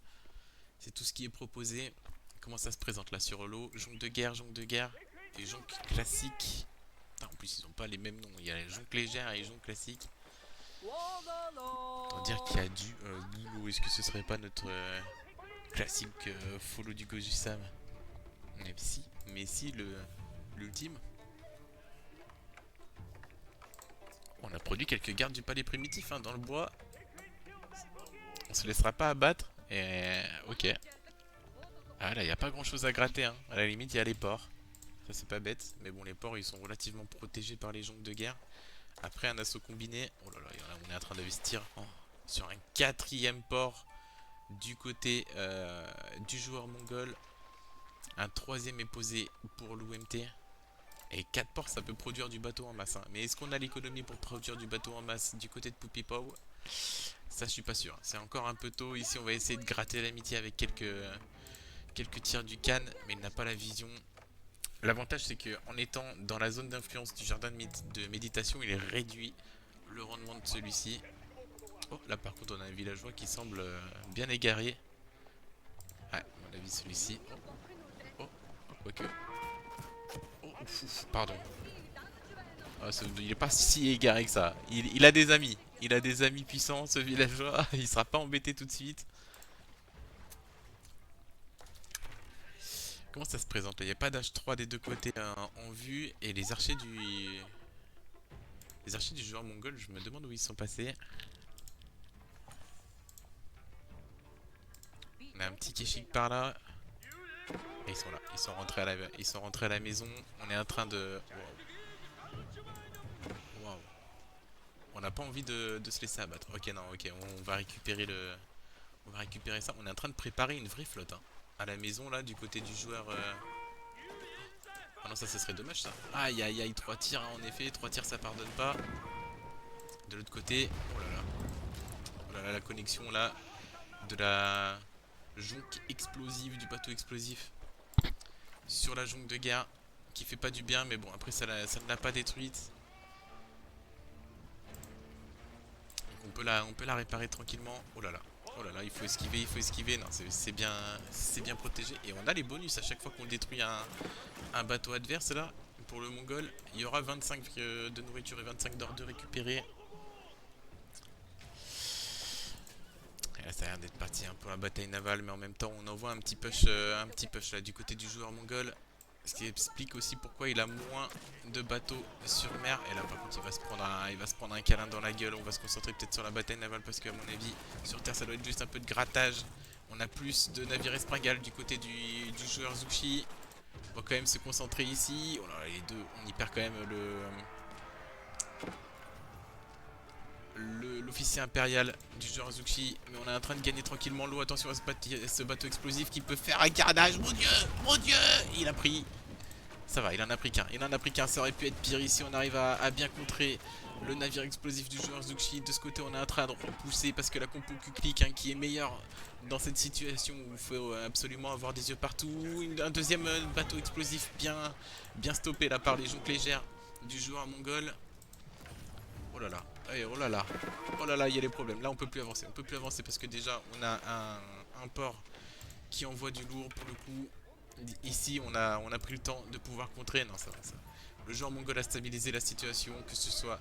C'est tout ce qui est proposé. Comment ça se présente là sur l'eau? Jonque de guerre et jonque classique. Putain, en plus, ils ont pas les mêmes noms. Il y a les jonques légères et les jonques classiques. Autant dire qu'il y a du boulot. Est-ce que ce serait pas notre classique follow du Goju-Sam? Mais si, l'ultime. On a produit quelques gardes du palais primitif hein, dans le bois. On se laissera pas abattre. Et ok. Ah là, il n'y a pas grand chose à gratter. Hein. À la limite, il y a les ports. Ça, c'est pas bête. Mais bon, les ports, ils sont relativement protégés par les jonques de guerre. Après, un assaut combiné. Oh là là, on est en train d'investir sur un quatrième port du côté du joueur mongol. Un troisième est posé pour l'UMT. Et 4 ports, ça peut produire du bateau en masse. Hein. Mais est-ce qu'on a l'économie pour produire du bateau en masse du côté de Poupy Pow? Ça, je suis pas sûr. C'est encore un peu tôt. Ici, on va essayer de gratter l'amitié avec quelques tirs du Cannes. Mais il n'a pas la vision. L'avantage, c'est qu'en étant dans la zone d'influence du jardin de méditation, il réduit le rendement de celui-ci. Oh, là, par contre, on a un villageois qui semble bien égaré. Ouais, à mon avis, celui-ci. Oh, quoique. Oh, pardon. Ah, il est pas si égaré que ça. Il a des amis. Il a des amis puissants, ce villageois. Il sera pas embêté tout de suite. Comment ça se présente? Il n'y a pas d'H3 des deux côtés en vue. Et les archers du... Les archers du joueur mongol, je me demande où ils sont passés. On a un petit Keshik par là. Et ils sont là. Ils sont rentrés à la maison. On est en train de... Waouh. On n'a pas envie de se laisser abattre. Ok, non, ok. On va récupérer On va récupérer ça. On est en train de préparer une vraie flotte. Hein. À la maison, là, du côté du joueur... Ah non, ça serait dommage, ça. Aïe, aïe, aïe. 3 tirs, hein, en effet. 3 tirs, ça pardonne pas. De l'autre côté... Oh là là. Oh là là, la connexion, là. De la jonque explosive, du bateau explosif. Sur la jonque de guerre. Qui fait pas du bien, mais bon, après, ça ne l'a pas détruite. Donc on peut la réparer tranquillement. Oh là là. Oh là là, il faut esquiver, il faut esquiver. Non, c'est bien protégé. Et on a les bonus à chaque fois qu'on détruit un bateau adverse là. Pour le Mongol, il y aura 25 de nourriture et 25 d'or de récupérer. Et là, ça a l'air d'être parti hein, pour la bataille navale, mais en même temps, on envoie un petit push là du côté du joueur mongol. Ce qui explique aussi pourquoi il a moins de bateaux sur mer. Et là par contre il va se prendre un câlin dans la gueule. On va se concentrer peut-être sur la bataille navale parce qu'à mon avis sur terre ça doit être juste un peu de grattage. On a plus de navires espringales du côté du joueur Zushi. On va quand même se concentrer ici. Oh là là, les deux, on y perd quand même l'officier impérial du joueur Zushi. Mais on est en train de gagner tranquillement l'eau. Attention à ce bateau explosif qui peut faire un carnage. Mon dieu, il a pris. Ça va, il en a pris qu'un. Il en a pris qu'un, ça aurait pu être pire ici. On arrive à bien contrer le navire explosif du joueur Zushi. De ce côté, on est en train de repousser parce que la compo Q-Click hein, qui est meilleure dans cette situation où il faut absolument avoir des yeux partout. Un deuxième bateau explosif bien stoppé là par les jonques légères du joueur mongol. Oh là là. Allez, oh là là, il y a les problèmes. Là, on peut plus avancer. On peut plus avancer parce que déjà, on a un port qui envoie du lourd pour le coup. Ici, on a pris le temps de pouvoir contrer. Non, ça va, ça va. Le joueur mongol a stabilisé la situation, que ce soit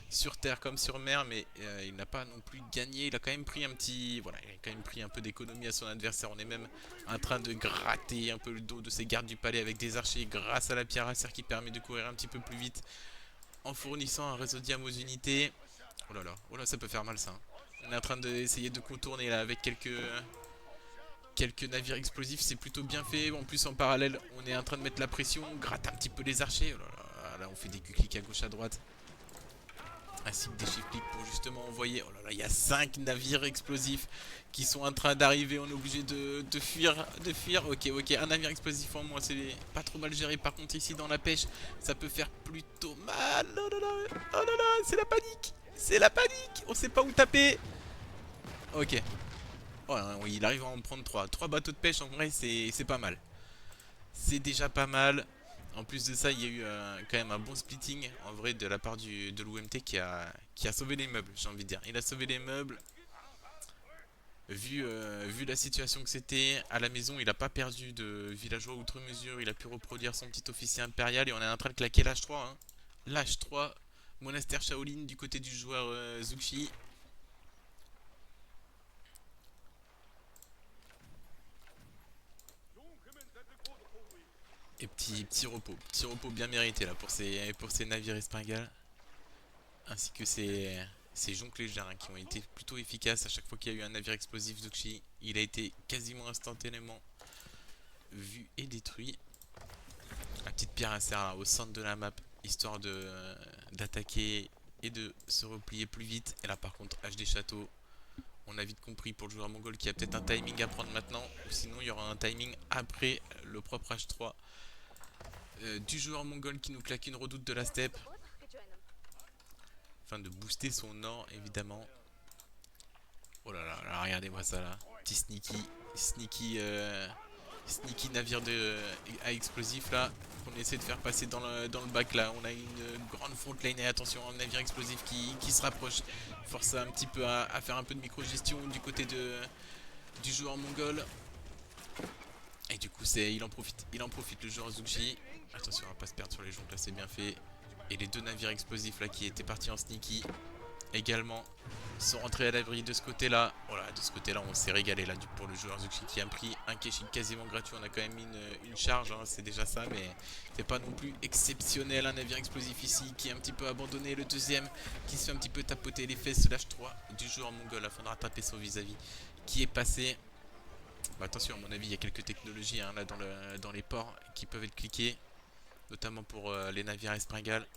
sur terre comme sur mer, mais il n'a pas non plus gagné. Il a quand même pris un petit, voilà, il a quand même pris un peu d'économie à son adversaire. On est même en train de gratter un peu le dos de ses gardes du palais avec des archers grâce à la pierre à serre qui permet de courir un petit peu plus vite en fournissant un réseau diam aux unités. Oh là, ça peut faire mal ça, hein. On est en train d'essayer de contourner là avec quelques navires explosifs, c'est plutôt bien fait. En plus, en parallèle, on est en train de mettre la pression, on gratte un petit peu les archers. Oh là là, là on fait des clics à gauche à droite. Ainsi que des shift clics pour justement envoyer. Oh là là, il y a 5 navires explosifs qui sont en train d'arriver. On est obligé de fuir, de fuir. Ok, ok, un navire explosif en moins, c'est pas trop mal géré. Par contre, ici dans la pêche, ça peut faire plutôt mal. Oh là là, c'est la panique. C'est la panique. On sait pas où taper. Ok. Oh, oui, il arrive à en prendre 3. 3 bateaux de pêche, en vrai, c'est pas mal. C'est déjà pas mal. En plus de ça, il y a eu quand même un bon splitting en vrai de la part de l'OMT qui a sauvé les meubles, j'ai envie de dire. Il a sauvé les meubles. Vu la situation que c'était à la maison, il n'a pas perdu de villageois outre mesure. Il a pu reproduire son petit officier impérial et on est en train de claquer l'H3, hein. L'H3, monastère Shaolin du côté du joueur Zuxi. Et petit repos bien mérité là pour ces navires espingales, ainsi que ces jonques légères, hein, qui ont été plutôt efficaces à chaque fois qu'il y a eu un navire explosif Zuxi. Il a été quasiment instantanément vu et détruit. La petite pierre insère là, au centre de la map, histoire d'attaquer et de se replier plus vite. Et là par contre, HD château, on a vite compris pour le joueur mongol qu'il y a peut-être un timing à prendre maintenant, ou sinon il y aura un timing après le propre H3 du joueur mongol qui nous claque une redoute de la steppe, afin de booster son or évidemment. Oh là là, là regardez-moi ça là. Petit sneaky navire à explosif là, qu'on essaie de faire passer dans le bac là. On a une grande front lane et attention, un navire explosif qui se rapproche. Force un petit peu à faire un peu de micro-gestion du côté du joueur mongol. Et du coup, il en profite le joueur Zuchi. Attention à pas se perdre sur les jonques là, c'est bien fait. Et les deux navires explosifs là qui étaient partis en sneaky également sont rentrés à l'abri de ce côté-là. Voilà, de ce côté-là, on s'est régalé là pour le joueur Zuxi qui a pris un Keshin quasiment gratuit. On a quand même mis une charge, hein, c'est déjà ça, mais c'est pas non plus exceptionnel. Un navire explosif ici qui est un petit peu abandonné. Le deuxième qui se fait un petit peu tapoter les fesses, l'H3 du joueur mongol afin de rattraper son vis-à-vis qui est passé. Bah, attention, à mon avis, il y a quelques technologies, hein, là dans les ports qui peuvent être cliquées, notamment pour les navires espringales.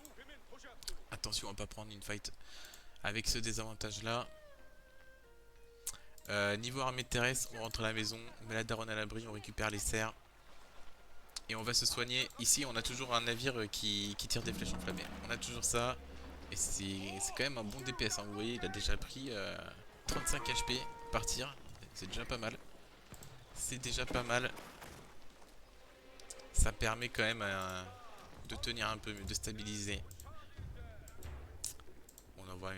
Attention à pas prendre une fight avec ce désavantage là. Niveau armée terrestre, on rentre à la maison, on met la daronne à l'abri, on récupère les serres et on va se soigner. Ici, on a toujours un navire qui tire des flèches enflammées. On a toujours ça et c'est quand même un bon DPS, hein. Vous voyez, il a déjà pris 35 HP par tir, c'est déjà pas mal. C'est déjà pas mal. Ça permet quand même de tenir un peu mieux, de stabiliser. On envoie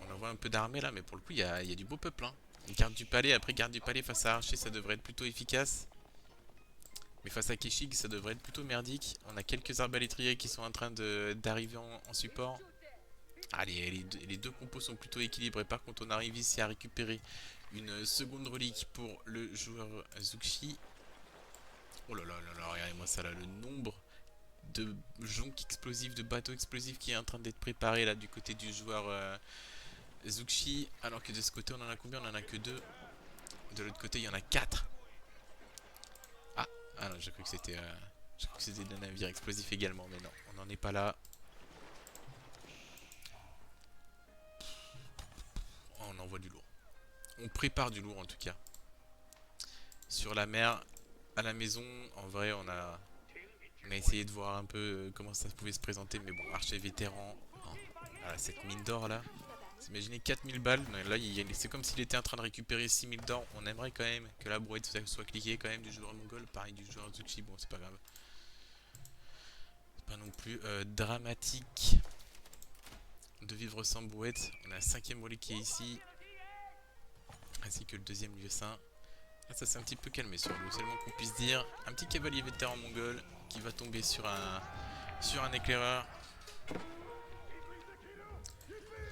on envoie un peu d'armée là, mais pour le coup, il y a du beau peuple, hein. Garde du palais, après garde du palais face à Archer, ça devrait être plutôt efficace. Mais face à Keshig, ça devrait être plutôt merdique. On a quelques arbalétriers qui sont en train d'arriver en support. Allez, les deux compos sont plutôt équilibrés. Par contre, on arrive ici à récupérer une seconde relique pour le joueur Zuxi. Oh là là là là, regardez-moi ça là, le nombre de jonques explosifs, de bateaux explosifs qui est en train d'être préparé là du côté du joueur Zuxi. Alors que de ce côté, on en a combien? On en a que deux. De l'autre côté, il y en a 4. Ah, ah non, j'ai cru que c'était des navires explosifs également, mais non, on n'en est pas là. Oh, on envoie du lourd. On prépare du lourd en tout cas. Sur la mer, à la maison, en vrai, on a essayé de voir un peu comment ça pouvait se présenter, mais bon, archer vétéran. Oh, voilà, cette mine d'or là. Vous imaginez 4000 balles, là c'est comme s'il était en train de récupérer 6000 d'or. On aimerait quand même que la brouette soit cliquée quand même du joueur mongol, pareil du joueur Zuxi, bon c'est pas grave. C'est pas non plus dramatique. de vivre sans brouette. On a un 5ème relique qui est ici, ainsi que le 2ème lieu saint. Ah, ça s'est un petit peu calmé sur l'eau, c'est le moins qu'on puisse dire. Un petit cavalier vétéran mongol qui va tomber sur un éclaireur.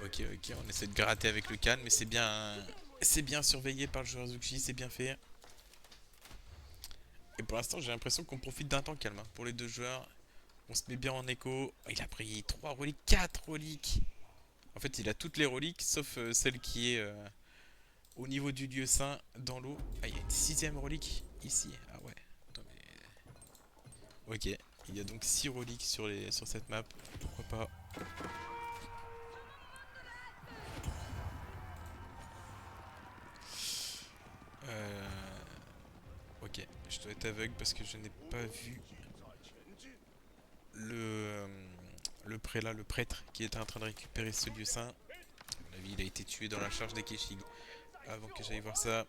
Ok, ok, on essaie de gratter avec le canne, mais c'est bien surveillé par le joueur Zuxi, c'est bien fait. Et pour l'instant, j'ai l'impression qu'on profite d'un temps calme hein, pour les deux joueurs. On se met bien en écho. Il a pris 3 reliques, 4 reliques. En fait, il a toutes les reliques, sauf celle qui est au niveau du lieu saint dans l'eau. Ah, il y a une 6ème relique ici. Ah ouais. Attends, mais... Ok, il y a donc 6 reliques sur cette map. Pourquoi pas. Euh... Ok, je dois être aveugle parce que je n'ai pas vu le, euh, le prélat, le prêtre qui était en train de récupérer ce lieu saint. À mon avis, il a été tué dans la charge des Keshig. Avant que j'aille voir ça,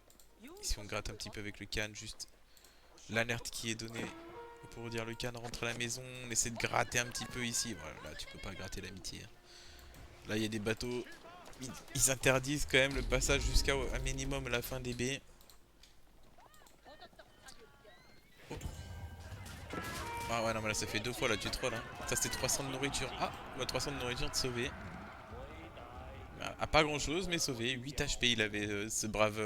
ici on gratte un petit peu avec le canne, juste l'alerte qui est donnée pour dire le canne rentre à la maison. On essaie de gratter un petit peu ici. Voilà, là tu peux pas gratter l'amitié. Là il y a des bateaux, ils interdisent quand même le passage jusqu'à un minimum la fin des baies. Oh. Ah ouais non mais là ça fait 2 fois là tu trolls hein. Ça c'était 300 de nourriture. Ah bah 300 de nourriture de sauver. À pas grand chose mais sauvé. 8 HP il avait ce brave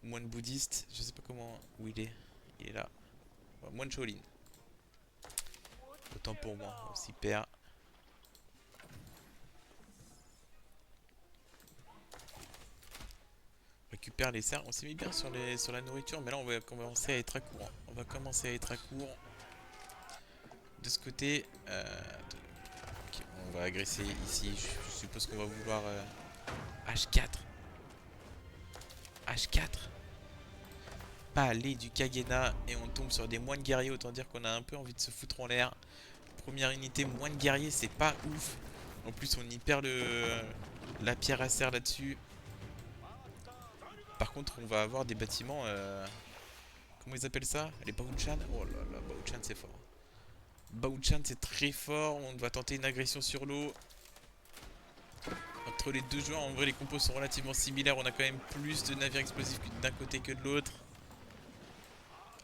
moine bouddhiste. Je sais pas comment où il est. Il est là. Ouais, moine Shaolin. Autant pour moi. On s'y perd. Récupère les cerfs. On s'est mis bien sur la nourriture mais là on va commencer à être à court. On va commencer à être à court. De ce côté. Ok, on va agresser ici. Je suppose qu'on va vouloir H4. H4. Palais du Kagena et on tombe sur des moines guerriers. Autant dire qu'on a un peu envie de se foutre en l'air. Première unité moine guerrier, c'est pas ouf. En plus, on y perd la pierre à serre là-dessus. Par contre, on va avoir des bâtiments. Comment ils appellent ça? Les Baochan. Oh là là, Baochan c'est fort. Baochan c'est très fort. On va tenter une agression sur l'eau. Entre les deux joueurs, en vrai, les compos sont relativement similaires. On a quand même plus de navires explosifs d'un côté que de l'autre.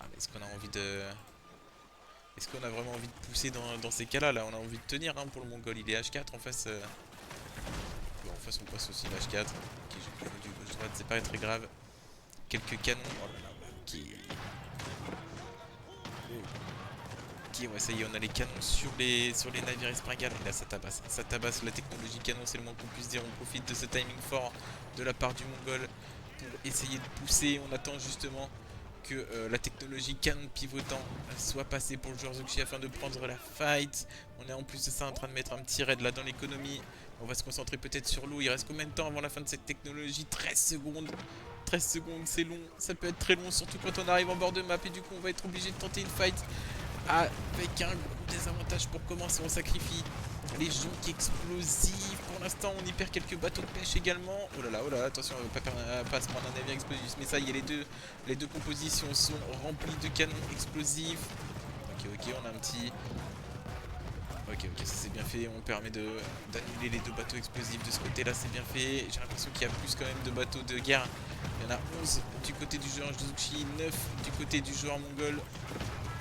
Ah, mais est-ce qu'on a envie de. Est-ce qu'on a vraiment envie de pousser dans ces cas-là? Là, on a envie de tenir hein, pour le Mongol. Il est H4 en face. Bon, en face, on passe aussi l'H4. Ok, j'ai confondu gauche-droite, c'est pas très grave. Quelques canons. Oh là là, ok. Ok, ouais, ça y est, on a les canons sur les navires Espringales. Et là, ça tabasse. Ça tabasse la technologie canon, c'est le moins qu'on puisse dire. On profite de ce timing fort de la part du Mongol pour essayer de pousser. On attend justement que la technologie canon pivotant soit passée pour le joueur Zuxi afin de prendre la fight. On est en plus de ça en train de mettre un petit raid là dans l'économie. On va se concentrer peut-être sur l'eau. Il reste combien de temps avant la fin de cette technologie? 13 secondes. 13 secondes, c'est long. Ça peut être très long, surtout quand on arrive en bord de map. Et du coup, on va être obligé de tenter une fight avec un gros désavantage pour commencer. On sacrifie les jonques explosifs. Pour l'instant, on y perd quelques bateaux de pêche également. Oh là là, attention, on va pas se prendre un navire explosif. Mais ça y est, les deux compositions sont remplies de canons explosifs. Ok, ok, on a un petit. Ok, ok, ça c'est bien fait. On permet d'annuler les deux bateaux explosifs de ce côté-là, c'est bien fait. J'ai l'impression qu'il y a plus quand même de bateaux de guerre. Il y en a 11 du côté du joueur Zuxi, 9 du côté du joueur mongol.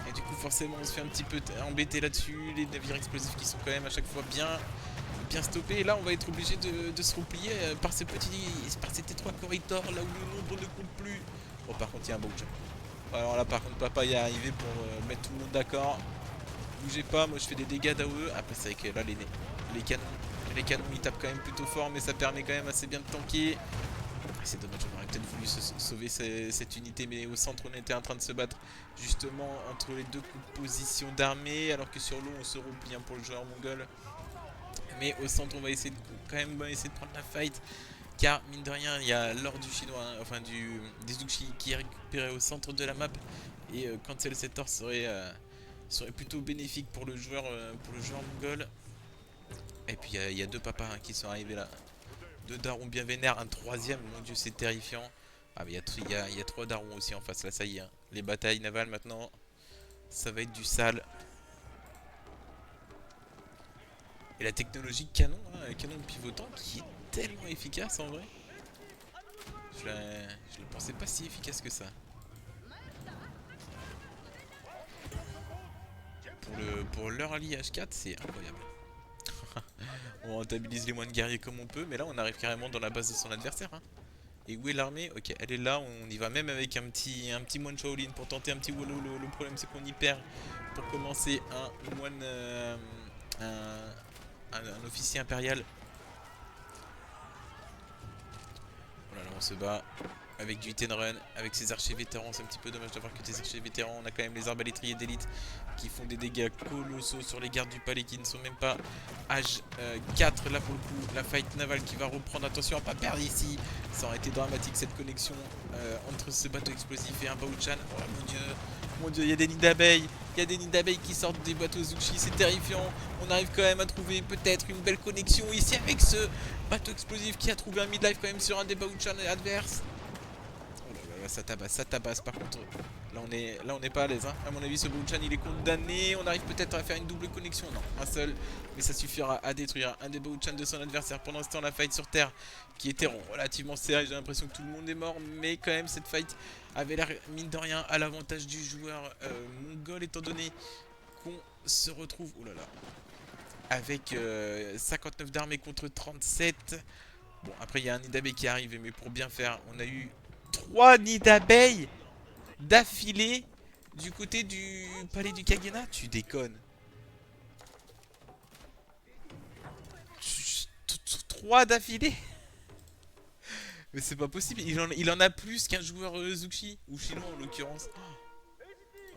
Et du coup, forcément, on se fait un petit peu embêter là-dessus. Les navires explosifs qui sont quand même à chaque fois bien stoppés. Et là, on va être obligé de se replier par ces étroits corridors là où le nombre ne compte plus. Bon, par contre, il y a un Boucha. Alors là, par contre, papa y est arrivé pour mettre tout le monde d'accord. Bougez pas, moi je fais des dégâts d'AOE. Après, c'est vrai que là, les canons ils tapent quand même plutôt fort, mais ça permet quand même assez bien de tanker. C'est dommage, on aurait peut-être voulu sauver cette unité, mais au centre on était en train de se battre justement entre les deux positions d'armée, alors que sur l'eau on se replie hein, pour le joueur mongol. Mais au centre on va essayer quand même essayer de prendre la fight, car mine de rien il y a l'or du chinois, hein, enfin des Zuxi qui est récupéré au centre de la map, et cancel cet or serait plutôt bénéfique pour le joueur mongol. Et puis il y a deux papas hein, qui sont arrivés là. Deux darons bien vénères, un troisième, mon dieu c'est terrifiant. Ah mais il y a trois darons aussi en face, là ça y est. Hein. Les batailles navales maintenant, ça va être du sale. Et la technologie canon, hein, canon pivotant qui est tellement efficace en vrai. Je le pensais pas si efficace que ça. Pour l'early H4, c'est incroyable. On rentabilise les moines guerriers comme on peut, mais là on arrive carrément dans la base de son adversaire. Hein. Et où est l'armée? Ok, elle est là, on y va même avec un petit moine Shaolin pour tenter un petit Wallo. Le problème c'est qu'on y perd pour commencer un moine, un officier impérial. Voilà, là on se bat avec du hit and run, avec ses archers vétérans. C'est un petit peu dommage d'avoir que des archers vétérans. On a quand même les arbalétriers d'élite qui font des dégâts colossaux sur les gardes du palais qui ne sont même pas H4. Là pour le coup, la fight navale qui va reprendre. Attention à pas perdre ici. Ça aurait été dramatique cette connexion entre ce bateau explosif et un Bao-chan. Oh mon dieu, il y a des nids d'abeilles. Il y a des nids d'abeilles qui sortent des bateaux Zuxi, c'est terrifiant. On arrive quand même à trouver peut-être une belle connexion ici avec ce bateau explosif qui a trouvé un midlife quand même sur un des Bao-chan adverses. Oh là là, ça tabasse par contre. Là on n'est pas à l'aise. Hein. À mon avis, ce Bao-chan il est condamné. On arrive peut-être à faire une double connexion. Non, un seul. Mais ça suffira à détruire un des Bao-chan de son adversaire. Pendant ce temps, la fight sur Terre qui était relativement serrée. J'ai l'impression que tout le monde est mort. Mais quand même, cette fight avait l'air, mine de rien, à l'avantage du joueur mongol. Étant donné qu'on se retrouve. Oh là là. Avec 59 d'armée contre 37. Bon, après, il y a un nid d'abeilles qui arrive. Mais pour bien faire, on a eu 3 nids d'abeilles d'affilée du côté du palais du Kagena. Tu déconnes. 3 d'affilée. Mais c'est pas possible. Il en a plus qu'un joueur Zuxi. Ou chinois en l'occurrence.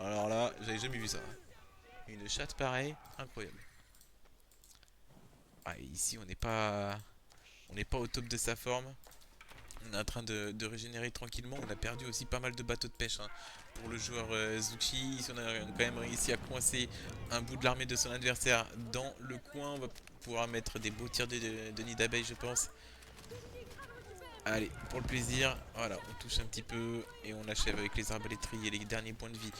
Alors là, j'avais jamais vu ça. Une chatte pareille. Incroyable. Ah, ici, on n'est pas... On n'est pas au top de sa forme. On est en train de régénérer tranquillement. On a perdu aussi pas mal de bateaux de pêche hein, pour le joueur Zuxi. On a quand même réussi à coincer un bout de l'armée de son adversaire dans le coin. On va pouvoir mettre des beaux tirs de nid d'abeille, je pense. Allez, pour le plaisir, voilà, on touche un petit peu et on achève avec les arbalétriers et les derniers points de vie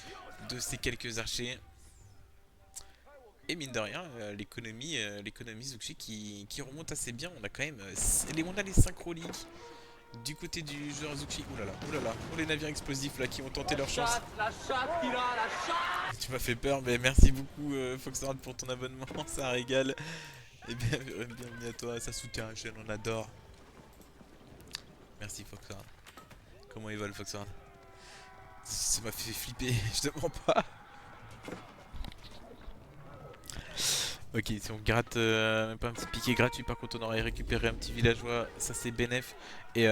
de ces quelques archers. Et mine de rien, l'économie Zuxi qui remonte assez bien. On a quand même on a les 5 reliques. Du côté du joueur Zuxi, oulala, oulala, oh les navires explosifs là qui ont tenté leur chance. La chatte, la chatte. Tu m'as fait peur, mais merci beaucoup Foxhard pour ton abonnement, ça régale. Et bien, bienvenue à toi, ça soutient la chaîne, on adore. Merci Foxhard. Comment il va le Foxhard? Ça m'a fait flipper, je te mens pas. Ok, si on gratte même pas un petit piqué gratuit, par contre on aurait récupéré un petit villageois, ça c'est bénef. Et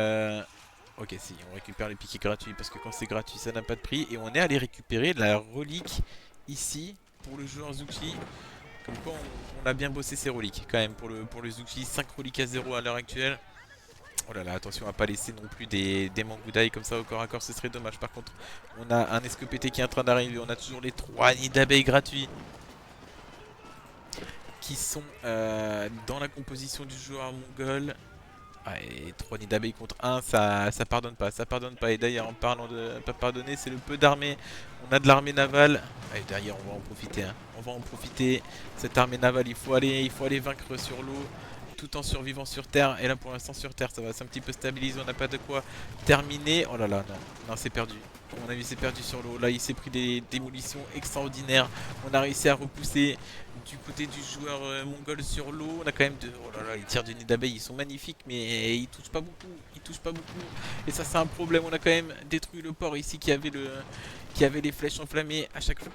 ok, si, on récupère les piquets gratuits parce que quand c'est gratuit ça n'a pas de prix. Et on est allé récupérer la relique ici pour le joueur Zuxi. Comme quoi on a bien bossé ses reliques quand même pour le Zuxi. 5 reliques à 0 à l'heure actuelle. Oh là là, attention à pas laisser non plus des Mangudai comme ça au corps à corps, ce serait dommage. Par contre, on a un escopété qui est en train d'arriver. On a toujours les 3 nids d'abeilles gratuits qui sont dans la composition du joueur mongol. Ah, et 3 nids d'abeilles contre 1, ça pardonne pas, ça pardonne pas. Et d'ailleurs, en parlant de pas pardonner, c'est le peu d'armée. On a de l'armée navale. Et derrière, on va en profiter. Hein. On va en profiter. Cette armée navale, il faut aller vaincre sur l'eau tout en survivant sur terre. Et là, pour l'instant, sur terre, ça va un petit peu stabiliser. On n'a pas de quoi terminer. Oh là là, non, non, c'est perdu. À mon avis, c'est perdu sur l'eau. Là, il s'est pris des démolitions extraordinaires. On a réussi à repousser du côté du joueur mongol sur l'eau. On a quand même de... Oh là là, les tirs de nid d'abeille, ils sont magnifiques, mais ils touchent pas beaucoup. Ils touchent pas beaucoup. Et ça, c'est un problème. On a quand même détruit le port ici qui avait les flèches enflammées à chaque coup.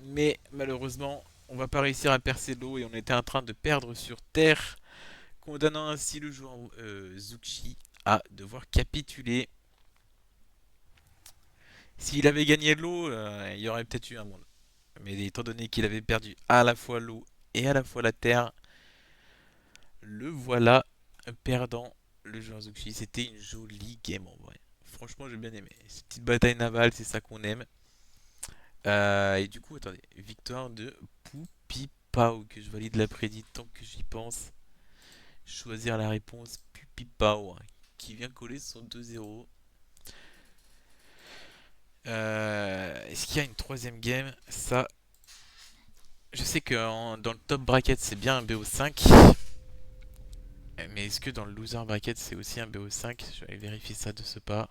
Mais malheureusement, on va pas réussir à percer l'eau et on était en train de perdre sur terre, condamnant ainsi le joueur Zuxi à devoir capituler. S'il avait gagné l'eau, il y aurait peut-être eu un monde. Mais étant donné qu'il avait perdu à la fois l'eau et à la fois la terre, le voilà perdant le joueur Zuxi. C'était une jolie game en vrai. Franchement, j'ai bien aimé. Cette petite bataille navale, c'est ça qu'on aime. Et du coup, attendez, victoire de Pupipao, que je valide la prédit tant que j'y pense. Choisir la réponse Pupipao, hein, qui vient coller son 2-0. Est-ce qu'il y a une troisième game? Ça, Je sais que dans le top bracket c'est bien un BO5. Mais est-ce que dans le loser bracket c'est aussi un BO5? Je vais aller vérifier ça de ce pas.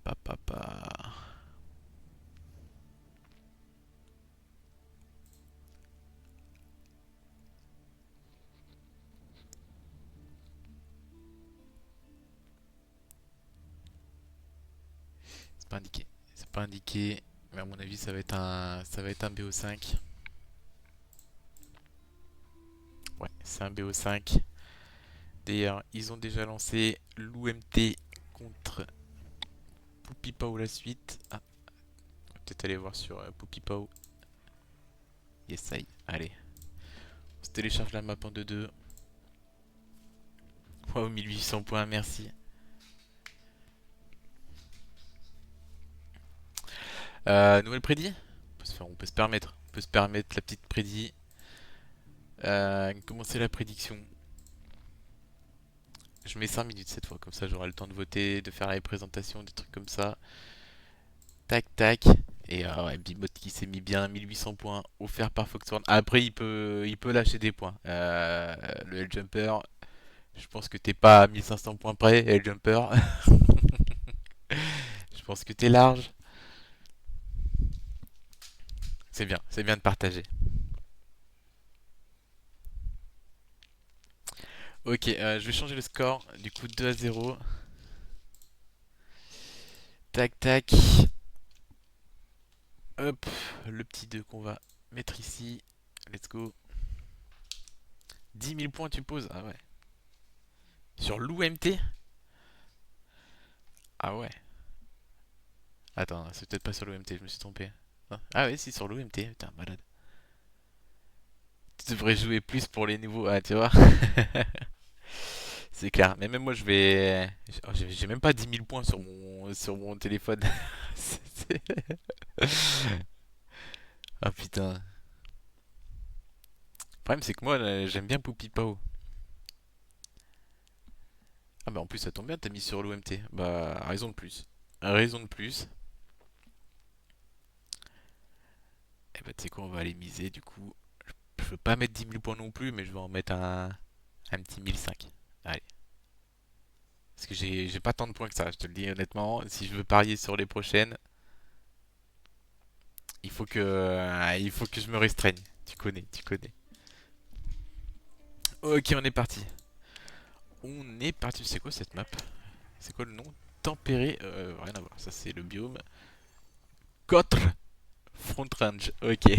Papa. C'est pas indiqué. C'est pas indiqué. Mais à mon avis ça va être un BO5. Ouais, c'est un BO5. D'ailleurs, ils ont déjà lancé l'UMT contre Poupipao la suite. Ah, on va peut-être aller voir sur Poupipao. Yes, ça y est. Allez, on se télécharge la map en 2-2. Wow, 1800 points, merci. Nouvelle prédit? On peut se permettre. On peut se permettre la petite prédit. Commencer la prédiction. Je mets 5 minutes cette fois, comme ça j'aurai le temps de voter, de faire les présentations, des trucs comme ça. Tac tac. Et ouais, Bimot qui s'est mis bien 1800 points offert par Foxhorn. Après il peut lâcher des points. Le L-Jumper, je pense que t'es pas à 1500 points près, L-Jumper. Je pense que t'es large. C'est bien de partager. Ok, je vais changer le score. Du coup 2-0. Tac tac. Hop, le petit 2 qu'on va mettre ici. Let's go. 10 000 points tu poses? Ah ouais. Sur l'UMT? Ah ouais. Attends, c'est peut-être pas sur l'UMT, je me suis trompé. Ah ouais, si, sur l'UMT, putain, malade. Tu devrais jouer plus pour les nouveaux. Ah, tu vois. C'est clair. Mais même moi, je vais. J'ai même pas 10 000 points sur mon téléphone. Ah putain. Le problème, c'est que moi, j'aime bien Poupie Pao. Ah bah en plus, ça tombe bien, t'as mis sur l'OMT. Bah, raison de plus. Raison de plus. Et bah, tu sais quoi, on va aller miser du coup. Je veux pas mettre 10 000 points non plus, mais je vais en mettre un petit 1005. Allez. Parce que j'ai pas tant de points que ça, je te le dis honnêtement. Si je veux parier sur les prochaines, il faut que je me restreigne. Tu connais, tu connais. Ok, on est parti. On est parti. C'est quoi cette map? C'est quoi le nom? Tempéré. Rien à voir. Ça, c'est le biome. Cotre Front Range. Ok.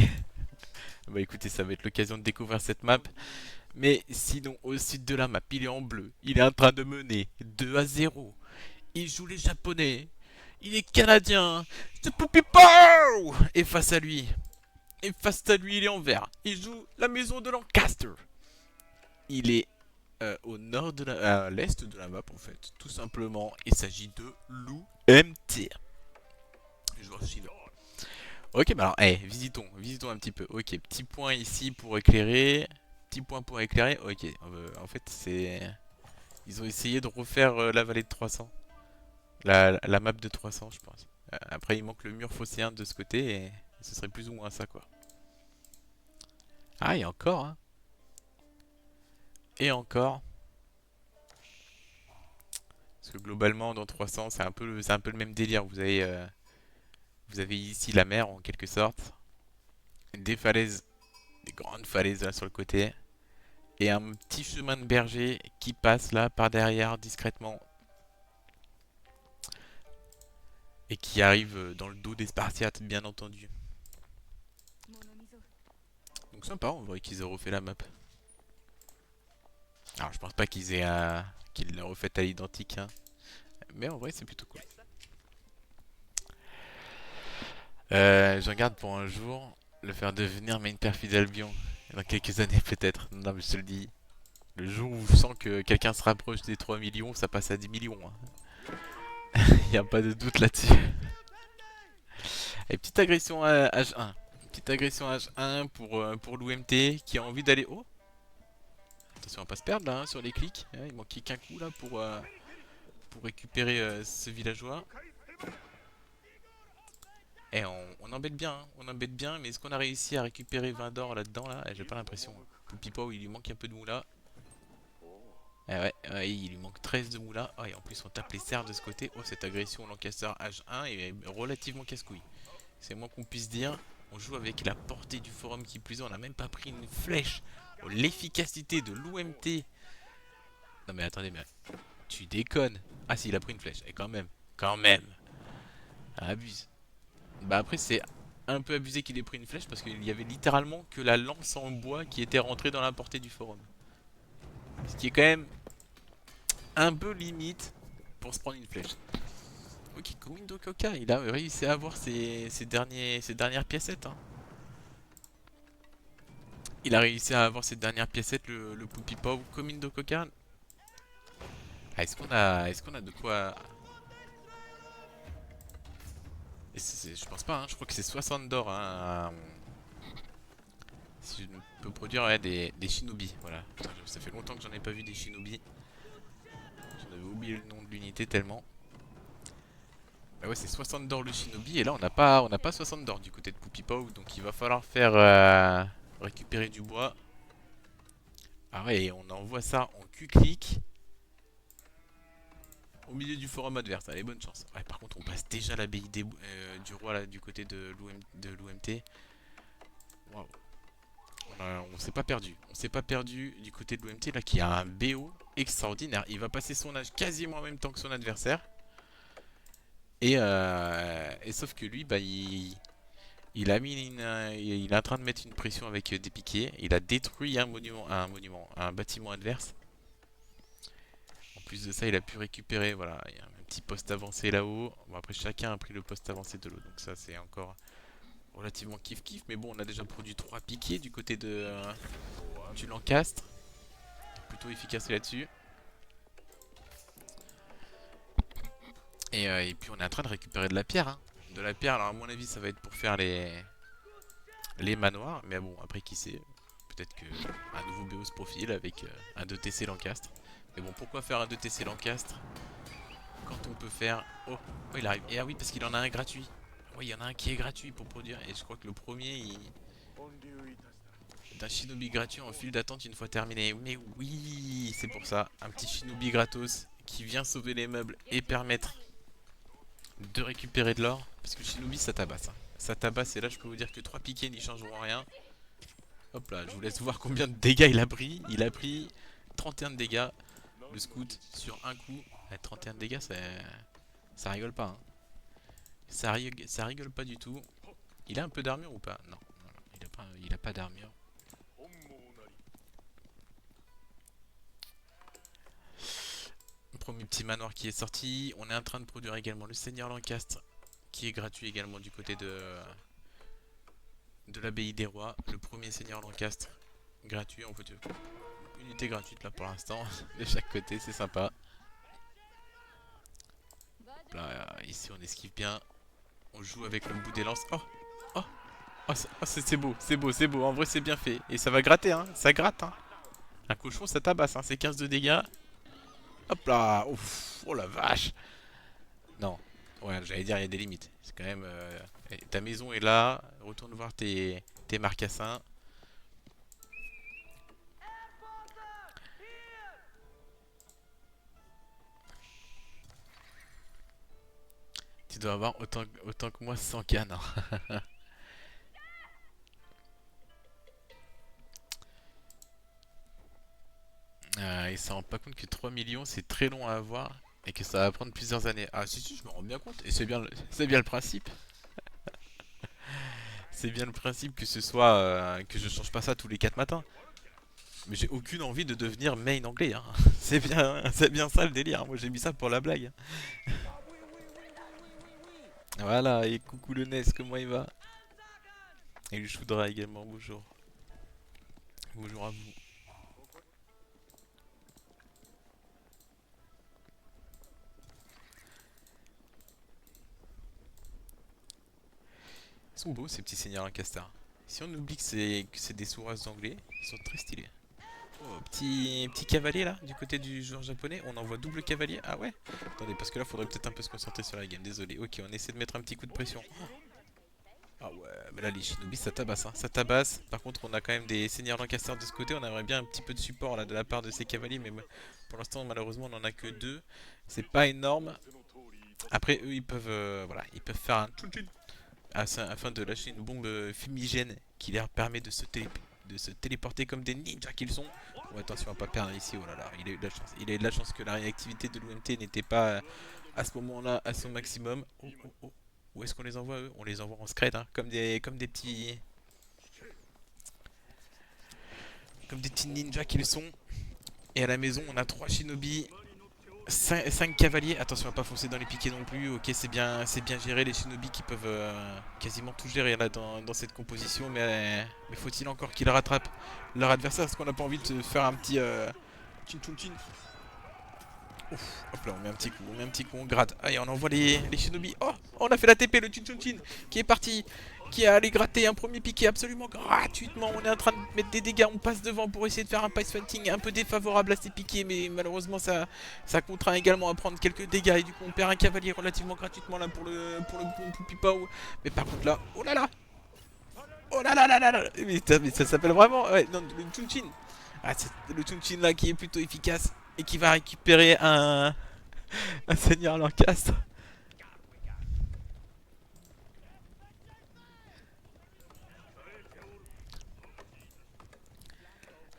Bah écoutez, ça va être l'occasion de découvrir cette map. Mais sinon, au sud de la map, il est en bleu. Il est en train de mener 2-0. Il joue les Japonais. Il est canadien. C'est Poupie Pow. Et face à lui, il est en vert. Il joue la maison de Lancaster. Il est au nord à l'est de la map en fait. Tout simplement, il s'agit de Lou MT. Joueur chinois. Ok, bah alors, visitons un petit peu. Ok, petit point ici pour éclairer. Petit point pour éclairer. Ok, en fait, ils ont essayé de refaire la vallée de 300. La map de 300, je pense. Après, il manque le mur phocéen de ce côté et ce serait plus ou moins ça, quoi. Ah, et encore, hein. Et encore. Parce que globalement, dans 300, c'est un peu le même délire. Vous avez ici la mer, en quelque sorte. Des falaises, des grandes falaises là sur le côté. Et un petit chemin de berger qui passe là par derrière discrètement et qui arrive dans le dos des Spartiates, bien entendu. Donc sympa, on voit qu'ils aient refait la map. Alors je pense pas qu'ils l'aient refaite à l'identique, hein. Mais en vrai c'est plutôt cool. Je regarde pour un jour le faire devenir main perfide Albion. Dans quelques années peut-être. Non mais je te le dis. Le jour où je sens que quelqu'un se rapproche des 3 millions, ça passe à 10 millions, hein. Y a pas de doute là-dessus. Et petite agression à H1. Petite agression H1 pour l'UMT qui a envie d'aller. Oh, attention à pas se perdre là, hein, sur les clics. Il manquait qu'un coup là pour récupérer ce villageois. Eh, on embête bien, hein, on embête bien, mais est-ce qu'on a réussi à récupérer 20 d'or là-dedans là? J'ai pas l'impression. Poupipo, il lui manque un peu de moula. Eh ouais, ouais, il lui manque 13 de moula. Ah, et en plus, on tape les serres de ce côté. Oh, cette agression Lancaster H1 est relativement casse-couille. C'est le moins qu'on puisse dire. On joue avec la portée du forum qui plus est. On n'a même pas pris une flèche. Oh, l'efficacité de l'OMT. Non mais attendez, mais tu déconnes. Ah si, il a pris une flèche. Et quand même. Quand même. Ah, abuse. Bah après, c'est un peu abusé qu'il ait pris une flèche parce qu'il y avait littéralement que la lance en bois qui était rentrée dans la portée du forum. Ce qui est quand même un peu limite pour se prendre une flèche. Ok, Komindo Koka, il a réussi à avoir ses dernières piécettes. Hein. Il a réussi à avoir ses dernières piécettes, le Poupy Pau. Komindo Koka. Ah, est-ce qu'on a de quoi... Je pense pas, hein, je crois que c'est 60 d'or. Hein, si je peux produire ouais, des shinobi. Voilà. Ça fait longtemps que j'en ai pas vu des shinobi. J'en avais oublié le nom de l'unité tellement. Bah ouais, c'est 60 d'or le shinobi. Et là, on n'a pas 60 d'or du côté de Poupy Pau. Donc il va falloir faire récupérer du bois. Ah ouais, et on envoie ça en Q-clic au milieu du forum adverse. Allez, bonne chance. Ouais, par contre, on passe déjà l'abbaye du roi là, du côté de l'OMT. Waouh. On s'est pas perdu. On s'est pas perdu du côté de l'OMT là qui a un BO extraordinaire. Il va passer son âge quasiment en même temps que son adversaire. Et sauf que lui, bah, il a mis il est en train de mettre une pression avec des piquets. Il a détruit un bâtiment adverse. En plus de ça, il a pu récupérer, voilà, il y a un petit poste avancé là-haut. Bon, après, chacun a pris le poste avancé de l'autre. Donc ça, c'est encore relativement kiff-kiff. Mais bon, on a déjà produit 3 piquets du côté du Lancastre. Plutôt efficace là-dessus. Et puis, on est en train de récupérer de la pierre. Hein. De la pierre, alors à mon avis, ça va être pour faire les manoirs. Mais bon, après, qui sait. Peut-être qu'un nouveau BO se profile avec un 2TC Lancastre. Mais bon, pourquoi faire un 2TC Lancastre quand on peut faire... Oh, oh, il arrive. Et ah oui, parce qu'il en a un gratuit. Oui, il y en a un qui est gratuit pour produire. Et je crois que le premier, d'un shinobi gratuit en file d'attente une fois terminé. Mais oui, c'est pour ça. Un petit shinobi gratos qui vient sauver les meubles et permettre de récupérer de l'or. Parce que le shinobi, ça tabasse. Hein. Ça tabasse et là, je peux vous dire que 3 piquets n'y changeront rien. Hop là, je vous laisse voir combien de dégâts il a pris. Il a pris 31 de dégâts. Le scout sur un coup. 31 de dégâts, ça rigole pas. Hein. Ça rigole pas du tout. Il a un peu d'armure ou pas? Non, il a pas d'armure. Premier petit manoir qui est sorti. On est en train de produire également le Seigneur Lancastre qui est gratuit également du côté de l'abbaye des rois. Le premier Seigneur Lancastre gratuit. En fait, unité gratuite là pour l'instant de chaque côté, c'est sympa. Là, ici on esquive bien. On joue avec le bout des lances. Oh, oh, oh, c'est beau, c'est beau, c'est beau. En vrai, c'est bien fait. Et ça va gratter, hein. Ça gratte, hein. Un cochon, ça tabasse, hein. C'est 15 de dégâts. Hop là. Ouf. Oh la vache. Non. Ouais, j'allais dire, il y a des limites. C'est quand même. Ta maison est là. Retourne voir tes marcassins. Tu dois avoir autant que moi 100 cannes. Hein. Il s'en rend pas compte que 3 millions c'est très long à avoir et que ça va prendre plusieurs années. Ah si si je me rends bien compte et c'est bien le principe. C'est bien le principe que ce soit que je change pas ça tous les 4 matins. Mais j'ai aucune envie de devenir main anglais. Hein. C'est bien ça le délire. Moi j'ai mis ça pour la blague. Voilà et coucou le NES comment il va? Et le Choudra également bonjour. Bonjour à vous. Ils sont beaux ces petits seigneurs Lancaster. Si on oublie que c'est des sourages anglais, ils sont très stylés. Oh, petit cavalier là, du côté du joueur japonais. On envoie double cavalier. Ah ouais. Attendez, parce que là, faudrait peut-être un peu se concentrer sur la game. Désolé. Ok, on essaie de mettre un petit coup de pression. Ah ouais, mais là les shinobi ça tabasse, hein. Ça tabasse. Par contre on a quand même des seigneurs Lancaster de ce côté. On aimerait bien un petit peu de support là de la part de ces cavaliers, mais pour l'instant malheureusement on en a que deux. C'est pas énorme. Après eux ils peuvent, voilà, ils peuvent faire un tchou-tchou afin de lâcher une bombe fumigène qui leur permet de se téléporter comme des ninjas qu'ils sont. Bon, attention à pas perdre ici, oh là là, il a eu de la chance. Il a eu de la chance que la réactivité de l'OMT n'était pas à ce moment-là à son maximum. Oh, oh, oh. Où est-ce qu'on les envoie eux? On les envoie en scred, hein, comme des petits ninjas qu'ils sont. Et à la maison, on a 3 shinobi, 5 cavaliers. Attention à pas foncer dans les piquets non plus. Ok, c'est bien géré les shinobi qui peuvent quasiment tout gérer là dans cette composition. Mais faut-il encore qu'ils rattrapent leur adversaire? Parce qu'on n'a pas envie de faire un petit chin chin chin. Ouf, hop là, on met un petit coup, on gratte. Allez, on envoie les shinobi. Oh, on a fait la TP, le chin chin chin qui est parti, qui est allé gratter un premier piqué absolument gratuitement. On est en train de mettre des dégâts, on passe devant pour essayer de faire un pace fighting un peu défavorable à ces piqués, mais malheureusement ça contraint également à prendre quelques dégâts et du coup on perd un cavalier relativement gratuitement là pour le bon Poupipao. Mais par contre là, oh là là, oh là là là là là, mais ça s'appelle vraiment, ouais, non, le Chunchin. Ah, c'est le Chunchin là qui est plutôt efficace et qui va récupérer un seigneur Lancastre.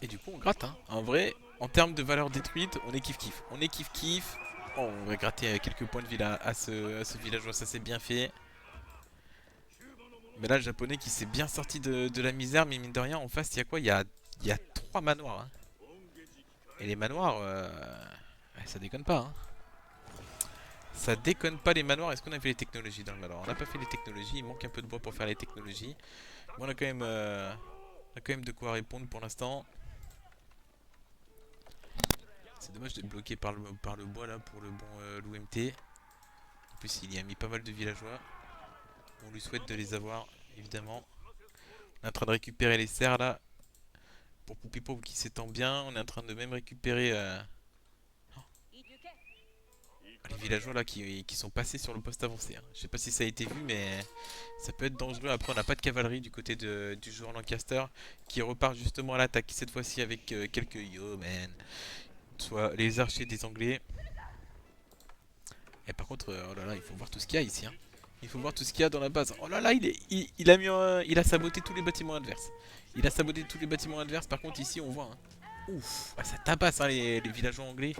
Et du coup, on gratte, hein. En vrai, en termes de valeur détruite, on est kiff-kiff. On est kiff-kiff. Oh, on va gratter quelques points de vie là à ce villageois, ça c'est bien fait. Mais là, le japonais qui s'est bien sorti de la misère, mais mine de rien, en face, il y a quoi? Il y a 3 manoirs, hein. Et les manoirs, ouais, ça déconne pas, hein. Ça déconne pas les manoirs. Est-ce qu'on a fait les technologies dans le manoir? On n'a pas fait les technologies, il manque un peu de bois pour faire les technologies. Mais on a quand même de quoi répondre pour l'instant. C'est dommage d'être bloqué par le bois là pour le bon l'OMT. En plus, il y a mis pas mal de villageois. On lui souhaite de les avoir, évidemment. On est en train de récupérer les serres là pour Poupipo qui s'étend bien. On est en train de même récupérer les villageois là qui sont passés sur le poste avancé, hein. Je sais pas si ça a été vu, mais ça peut être dangereux. Après, on n'a pas de cavalerie du côté du joueur Lancaster qui repart justement à l'attaque. Cette fois-ci avec quelques yeomen, soit les archers des Anglais. Et par contre, oh là là, il faut voir tout ce qu'il y a ici, hein. Il faut voir tout ce qu'il y a dans la base. Oh là là, il a saboté tous les bâtiments adverses. Il a saboté tous les bâtiments adverses. Par contre, ici, on voit, hein. Ouf, ah, ça tabasse, hein, les villageois anglais.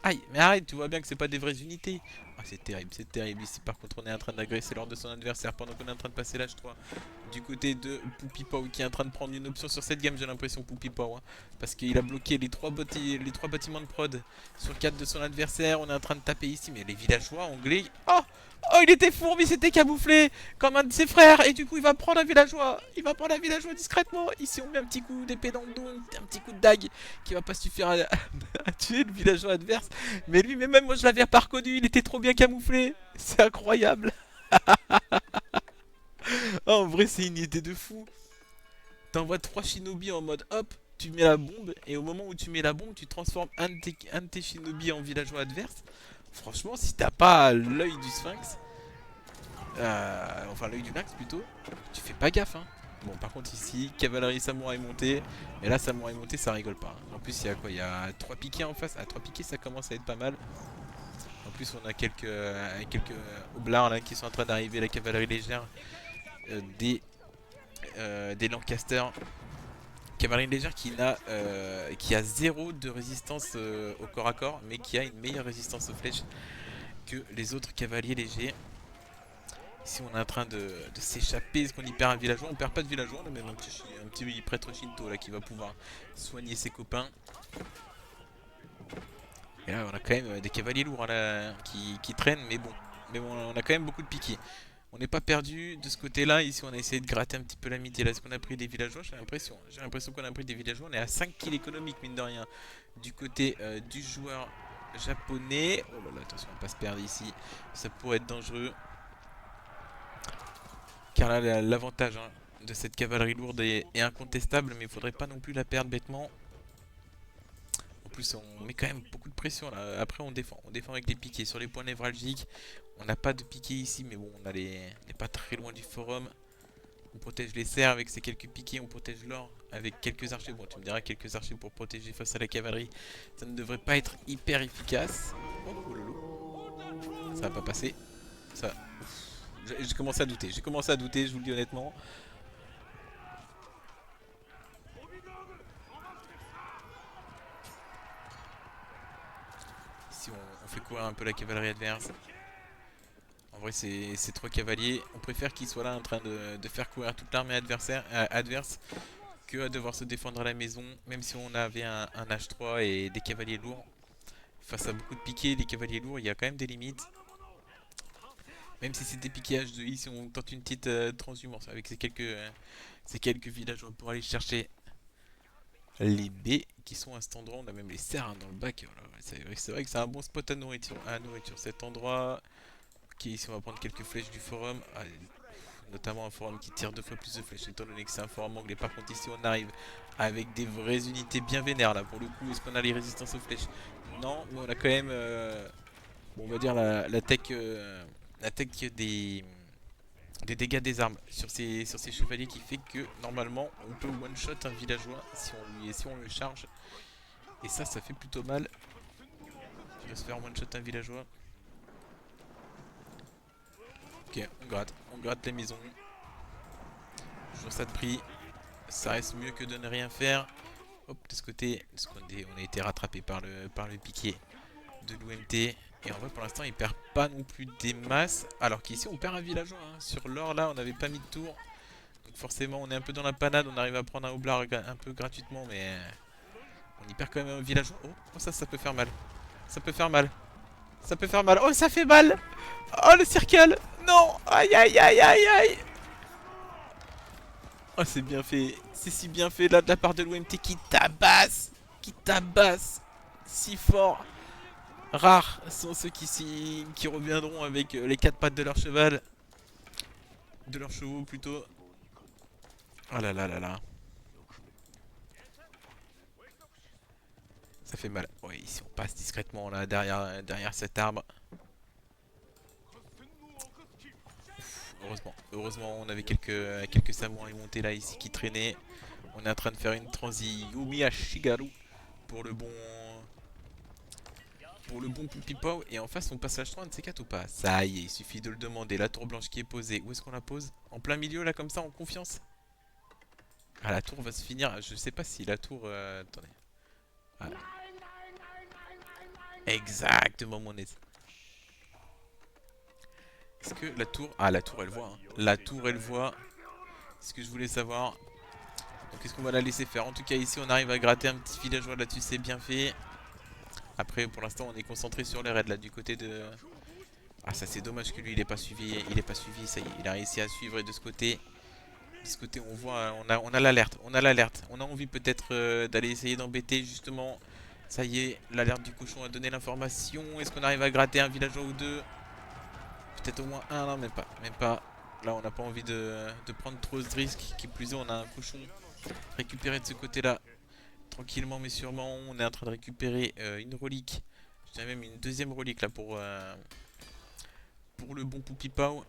Aïe, mais arrête, tu vois bien que c'est pas des vraies unités. Ah, c'est terrible, c'est terrible. Ici, par contre, on est en train d'agresser lors de son adversaire pendant qu'on est en train de passer l'âge 3. Du côté de Poupipao qui est en train de prendre une option sur cette game, j'ai l'impression, Poupipao, hein, parce qu'il a bloqué les trois bâtiments de prod sur 4 de son adversaire. On est en train de taper ici, mais les villageois anglais. Oh, oh, il était fourbe, il s'était camouflé comme un de ses frères. Et du coup, il va prendre un villageois. Il va prendre un villageois discrètement. Ici, on met un petit coup d'épée dans le dos, un petit coup de dague qui va pas suffire à tuer le villageois adverse. Mais lui, mais même moi, je l'avais pas reconnu. Il était trop bien camouflé. C'est incroyable. Oh, en vrai, c'est une idée de fou. T'envoies 3 shinobi en mode hop, tu mets la bombe, et au moment où tu mets la bombe, tu transformes un de tes shinobi en villageois adverse. Franchement, si t'as pas l'œil du sphinx, enfin l'œil du lynx plutôt, tu fais pas gaffe, hein. Bon, par contre, ici, cavalerie samouraï montée, et là, samouraï montée, ça rigole pas, hein. En plus, il y a quoi? Il y a 3 piquets en face. Ah, 3 piquets, ça commence à être pas mal. En plus, on a quelques hoblards là qui sont en train d'arriver, la cavalerie légère euh, des, des Lancaster. Cavalerie légère qui a zéro de résistance au corps à corps, mais qui a une meilleure résistance aux flèches que les autres cavaliers légers. Ici, on est en train de s'échapper. Est-ce qu'on y perd un villageois? On perd pas de villageois, on a même un petit prêtre Shinto là qui va pouvoir soigner ses copains. Et là, on a quand même des cavaliers lourds hein, là, qui traînent, mais bon, on a quand même beaucoup de piquets. On n'est pas perdu de ce côté-là. Ici, on a essayé de gratter un petit peu la mité. Là, est-ce qu'on a pris des villageois? J'ai l'impression. J'ai l'impression qu'on a pris des villageois. On est à 5 kills économiques, mine de rien. Du côté du joueur japonais. Oh là là, attention, on va pas se perdre ici. Ça pourrait être dangereux. Car là, l'avantage hein, de cette cavalerie lourde est incontestable. Mais il faudrait pas non plus la perdre bêtement. En plus, on met quand même beaucoup de pression là. Après, on défend. On défend avec les piquets. Sur les points névralgiques, on n'a pas de piquets ici. Mais bon, on n'est pas très loin du forum. On protège les serres avec ces quelques piquets, on protège l'or avec quelques archers. Bon, tu me diras quelques archers pour protéger face à la cavalerie. Ça ne devrait pas être hyper efficace. Oh, oh lolo. Ça va pas passer. Ça. J'ai commencé à douter. J'ai commencé à douter, je vous le dis honnêtement. Ici, on fait courir un peu la cavalerie adverse. En vrai, c'est 3 cavaliers. On préfère qu'ils soient là en train de faire courir toute l'armée adverse que à devoir se défendre à la maison. Même si on avait un H3 et des cavaliers lourds. Face à beaucoup de piquets, les cavaliers lourds, il y a quand même des limites. Même si c'est des piquets H2, ici on tente une petite transhumance avec ces quelques villageois pour aller chercher les baies qui sont à cet endroit. On a même les cerfs dans le bac. Voilà, c'est vrai que c'est un bon spot à nourriture. Cet endroit. Ok, ici on va prendre quelques flèches du forum. Ah, notamment un forum qui tire 2 fois plus de flèches étant donné que c'est un forum anglais. Par contre ici on arrive avec des vraies unités bien vénères là pour le coup. Est-ce qu'on a les résistances aux flèches? Non, mais on a quand même bon, on va dire la tech des dégâts des armes sur ces chevaliers qui fait que normalement on peut one shot un villageois si on le charge. Et ça fait plutôt mal de se faire one shot un villageois. Ok, on gratte les maisons. Toujours ça de prix. Ça reste mieux que de ne rien faire. Hop, de ce côté, on a été rattrapé par le piqué de l'OMT. Et en vrai, pour l'instant, il perd pas non plus des masses. Alors qu'ici, on perd un villageois. Hein. Sur l'or, là, on n'avait pas mis de tour. Donc forcément, on est un peu dans la panade. On arrive à prendre un houblard un peu gratuitement. Mais on y perd quand même un villageois. Oh, ça peut faire mal. Ça peut faire mal. Ça peut faire mal. Oh, ça fait mal. Oh, le circle. Non. Aïe, aïe, aïe, aïe, aïe. Oh, c'est bien fait. C'est si bien fait là de la part de l'OMT qui tabasse. Qui tabasse. Si fort. Rares sont ceux qui reviendront avec les 4 pattes de leur cheval. De leurs chevaux plutôt. Oh là là là là. Ça fait mal. Oui, si on passe discrètement là derrière cet arbre. Heureusement, on avait quelques samouraïs montés là ici qui traînaient. On est en train de faire une transi Yumi à Shigaru pour le bon Poupipao. Et en face, on passe H3 un de ces 4 ou pas? Ça y est, il suffit de le demander. La tour blanche qui est posée. Où est-ce qu'on la pose? En plein milieu là comme ça, en confiance? Ah, la tour va se finir. Je sais pas si la tour. Attendez. Ah. Exactement, mon aise. Est-ce que la tour. Ah, la tour elle voit. Hein. La tour elle voit. C'est ce que je voulais savoir. Donc, est-ce qu'on va la laisser faire? En tout cas, ici, on arrive à gratter un petit villageois là-dessus. C'est bien fait. Après, pour l'instant, on est concentré sur les raids là du côté de. Ah, ça, c'est dommage que lui, il est pas suivi. Il est pas suivi. Ça y est, il a réussi à suivre. Et de ce côté. De ce côté, on voit. On a l'alerte. On a l'alerte. On a envie peut-être d'aller essayer d'embêter justement. Ça y est, l'alerte du cochon a donné l'information. Est-ce qu'on arrive à gratter un villageois ou deux? Peut-être au moins un, non, même pas. Même pas. Là, on n'a pas envie de prendre trop de risques. Qui plus est, on a un cochon récupéré de ce côté-là. Tranquillement, mais sûrement, on est en train de récupérer une relique. Je dirais même une deuxième relique là pour le bon Poupipao.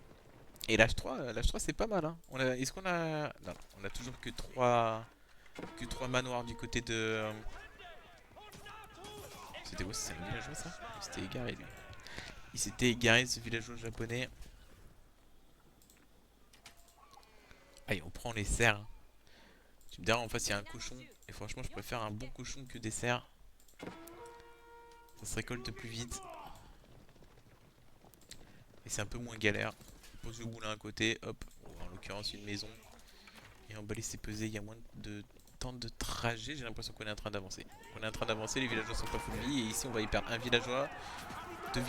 Et l'H3 c'est pas mal. Hein. Est-ce qu'on a. Non, on a toujours que trois manoirs du côté de. C'était où? C'est un villageois ça? Il s'était égaré lui. Il s'était égaré ce villageois japonais. Allez, on prend les cerfs. Hein. Tu me diras en face il y a un cochon. Et franchement je préfère un bon cochon que des cerfs. Ça se récolte plus vite. Et c'est un peu moins galère. On pose le moulin à côté, hop. En l'occurrence une maison. Et emballer c'est pesé, il y a moins de temps de trajet. J'ai l'impression qu'on est en train d'avancer. On est en train d'avancer, les villageois sont pas full vie. Et ici on va y perdre un villageois. Deux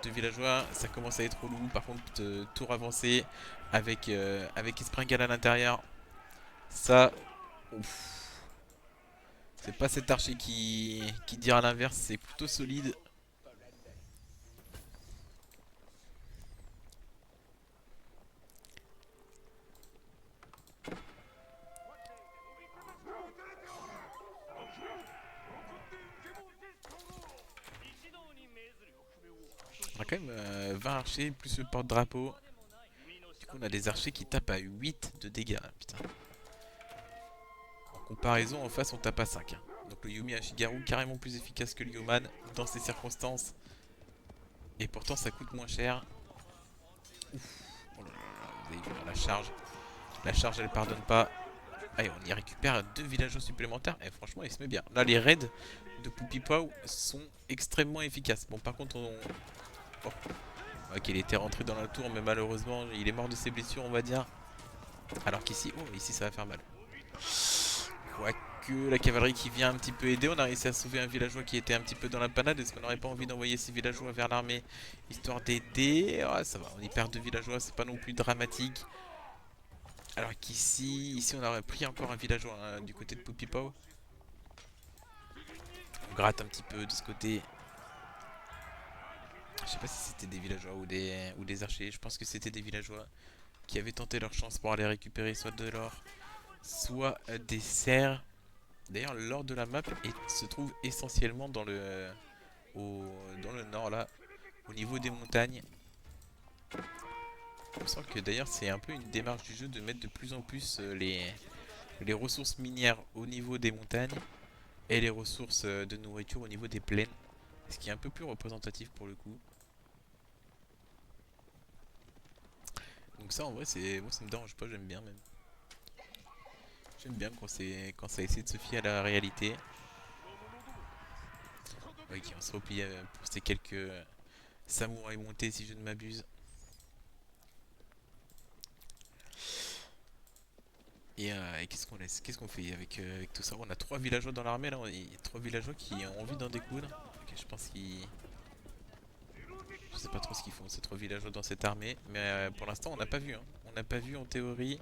villageois, ça commence à être relou. Par contre, tour avancé avec Espringal à l'intérieur. Ça, ouf. C'est pas cet archer qui dira l'inverse, c'est plutôt solide. On a quand même 20 archers plus le porte-drapeau. coup, on a des archers qui tapent à 8 de dégâts. Hein, putain. En comparaison, en face, on tape à 5. Hein. Donc le Yumi Ashigaru, carrément plus efficace que le Yoman dans ces circonstances. Et pourtant, ça coûte moins cher. Ouf. Oh là là, vous avez vu la charge. La charge, elle pardonne pas. Allez, on y récupère 2 villageois supplémentaires. Et franchement, il se met bien. Là, les raids de Poupipao sont extrêmement efficaces. Bon, par contre, on... Oh. Ok, il était rentré dans la tour, mais malheureusement, il est mort de ses blessures, on va dire. Alors qu'ici, oh, ici, ça va faire mal. Quoique, la cavalerie qui vient un petit peu aider, on a réussi à sauver un villageois qui était un petit peu dans la panade. Est-ce qu'on n'aurait pas envie d'envoyer ces villageois vers l'armée, histoire d'aider? Ouais, ça va, on y perd 2 villageois, c'est pas non plus dramatique. Alors qu'ici, ici, on aurait pris encore un villageois hein, du côté de Poupipao. On gratte un petit peu de ce côté. Je sais pas si c'était des villageois ou des archers. Je pense que c'était des villageois qui avaient tenté leur chance pour aller récupérer soit de l'or, soit des serres. D'ailleurs, l'or de la map se trouve essentiellement dans dans le nord, là, au niveau des montagnes. On sent que d'ailleurs, c'est un peu une démarche du jeu de mettre de plus en plus les ressources minières au niveau des montagnes et les ressources de nourriture au niveau des plaines. Ce qui est un peu plus représentatif pour le coup. Donc ça en vrai moi ça me dérange pas, j'aime bien même. J'aime bien quand ça essaie de se fier à la réalité. Ok, on se replie pour ces quelques samouraïs montés si je ne m'abuse. Et qu'est-ce qu'on laisse? Qu'est-ce qu'on fait avec tout ça? On a 3 villageois dans l'armée là, il y a 3 villageois qui ont envie d'en découdre. Ok, je pense qu'ils... Je sais pas trop ce qu'ils font ces 3 villageois dans cette armée. Mais pour l'instant on n'a pas vu. Hein. On n'a pas vu en théorie.